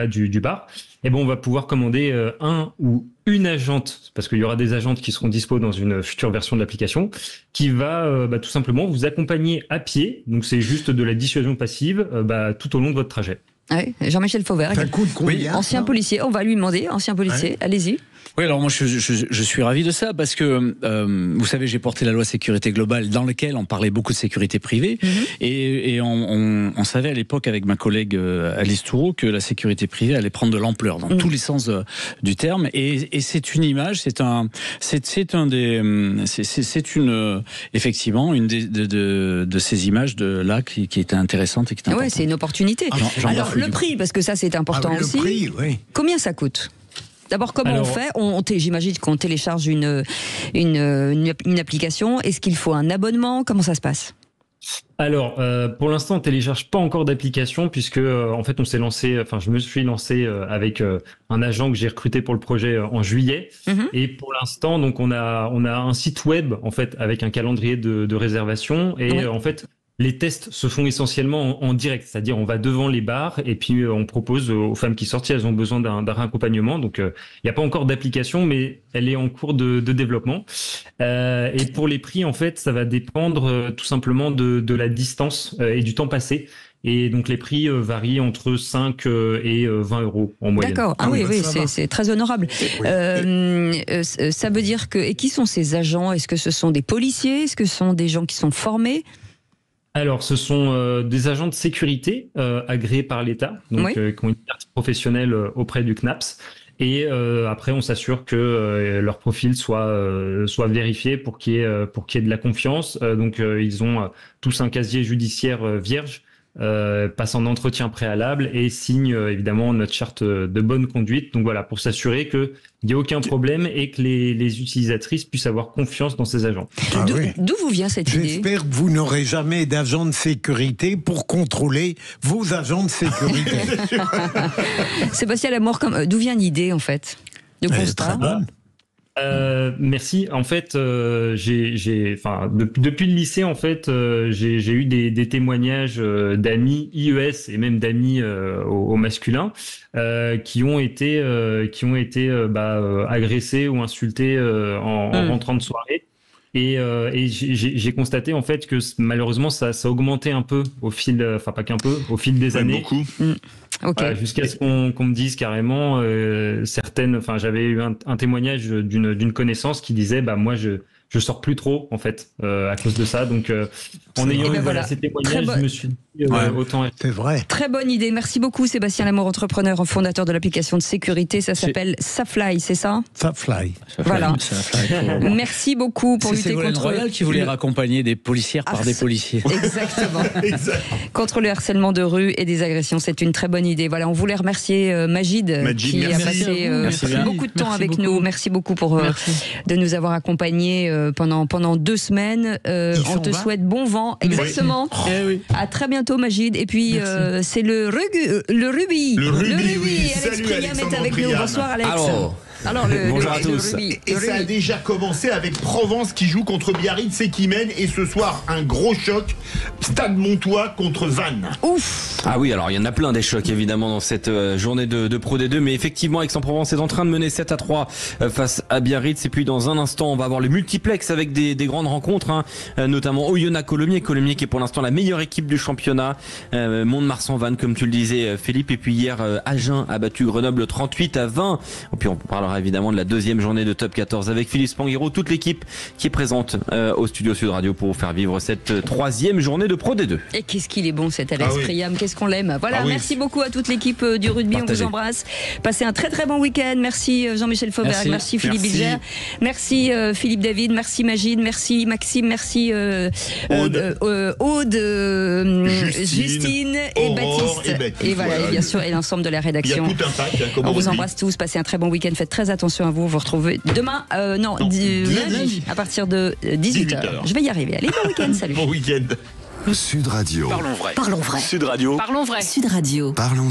du bar, et on va pouvoir commander un ou une agente, parce qu'il y aura des agentes qui seront dispo dans une future version de l'application, qui va tout simplement vous accompagner à pied. Donc, c'est juste de la dissuasion passive tout au long de votre trajet. Ouais, Jean-Michel Fauvergue, ça coûte combien, ancien policier, on va lui demander, ancien policier, allez-y. Oui, alors moi je suis ravi de ça parce que vous savez, j'ai porté la loi sécurité globale dans laquelle on parlait beaucoup de sécurité privée et on savait à l'époque avec ma collègue Alice Toureau que la sécurité privée allait prendre de l'ampleur dans tous les sens du terme et c'est une image, effectivement une de ces images qui était intéressante et qui est importante. Ouais, c'est une opportunité. Alors le prix, parce que ça c'est important aussi. Prix, oui. Combien ça coûte ? D'abord, comment on fait ? J'imagine qu'on télécharge une application. Est-ce qu'il faut un abonnement ? Comment ça se passe ? Alors, pour l'instant, on télécharge pas encore d'application puisque, en fait, je me suis lancé avec un agent que j'ai recruté pour le projet en juillet. Et pour l'instant, donc, on a un site web, en fait, avec un calendrier de réservation. Et en fait, les tests se font essentiellement en direct, c'est-à-dire on va devant les bars et puis on propose aux femmes qui sortent si elles ont besoin d'un accompagnement. Donc il n'y a pas encore d'application, mais elle est en cours de développement. Et pour les prix, en fait, ça va dépendre tout simplement de la distance et du temps passé. Et donc les prix varient entre 5 et 20 euros en moyenne. D'accord, oui, c'est très honorable. Ça veut dire que... Et qui sont ces agents ? Est-ce que ce sont des policiers ? Est-ce que ce sont des gens qui sont formés ? Alors, ce sont des agents de sécurité agréés par l'État, donc qui ont une carte professionnelle auprès du CNAPS. Et après, on s'assure que leur profil soit vérifié pour qu'il y ait de la confiance. Donc, ils ont tous un casier judiciaire vierge, passent en entretien préalable et signent évidemment notre charte de bonne conduite. Donc voilà, pour s'assurer qu'il n'y a aucun problème et que les utilisatrices puissent avoir confiance dans ces agents. D'où vous vient cette idée ? J'espère que vous n'aurez jamais d'agent de sécurité pour contrôler vos agents de sécurité. Sébastien Lamour, d'où vient l'idée en fait de constat ? Merci. En fait, depuis le lycée, en fait, j'ai eu des témoignages d'amis IES et même d'amis au masculin qui ont été agressés ou insultés en rentrant de soirée. Et j'ai constaté en fait que malheureusement ça augmentait un peu au fil, au fil des années. Beaucoup. Okay. Jusqu'à ce qu'on me dise carrément j'avais eu un témoignage d'une connaissance qui disait moi je sors plus trop en fait à cause de ça. Donc en ayant eu ces témoignages, je me suis dit autant. C'est vrai. Très bonne idée. Merci beaucoup Sébastien Lamour, entrepreneur, fondateur de l'application de sécurité. Ça s'appelle Safly, c'est ça ? Safly. Voilà. Merci beaucoup pour lutter contre. C'est Royal qui voulait raccompagner des policières par des policiers. Exactement. Contre le harcèlement de rue et des agressions, c'est une très bonne idée. Voilà, on voulait remercier Majid qui a passé beaucoup de temps avec nous. Merci beaucoup de nous avoir accompagnés pendant 2 semaines. On te souhaite bon vent. Exactement. Oui. À très bientôt Majid. Et puis c'est le rugby. Alex Priam est avec nous. Bonsoir Alex. Alors, bonjour à tous. Et ça a déjà commencé avec Provence qui joue contre Biarritz et qui mène. Et ce soir, un gros choc. Stade Montois contre Vannes. Ouf. Ah oui, alors il y en a plein des chocs évidemment dans cette journée de Pro D2. Mais effectivement, Aix-en-Provence est en train de mener 7-3 face à Biarritz. Et puis dans un instant, on va avoir le multiplex avec des grandes rencontres, notamment Oyonnax-Colomiers. Colomiers qui est pour l'instant la meilleure équipe du championnat. Mont-de-Marsan-Vannes, comme tu le disais, Philippe. Et puis hier, Agen a battu Grenoble 38-20. Et puis on parlera évidemment de la 2e journée de Top 14 avec Philippe Spanghero, toute l'équipe qui est présente au studio Sud Radio pour vous faire vivre cette 3e journée de Pro D2. Et qu'est-ce qu'il est bon cet Alex Priam, qu'est-ce qu'on l'aime. Voilà, merci beaucoup à toute l'équipe du rugby, on vous embrasse. Passez un très très bon week-end. Merci Jean-Michel Fauvergue, merci Philippe Bilger, merci Philippe David, merci Magid, merci Maxime, merci Aude, Justine et Baptiste. Et voilà, et bien sûr, et l'ensemble de la rédaction. Il y a tout un pack, on vous embrasse tous, passez un très bon week-end, faites très attention à vous, vous retrouvez demain, lundi, à partir de 18h. Je vais y arriver. Allez, bon week-end, salut. Bon week-end. Sud Radio. Parlons vrai. Sud Radio. Parlons vrai. Sud Radio. Parlons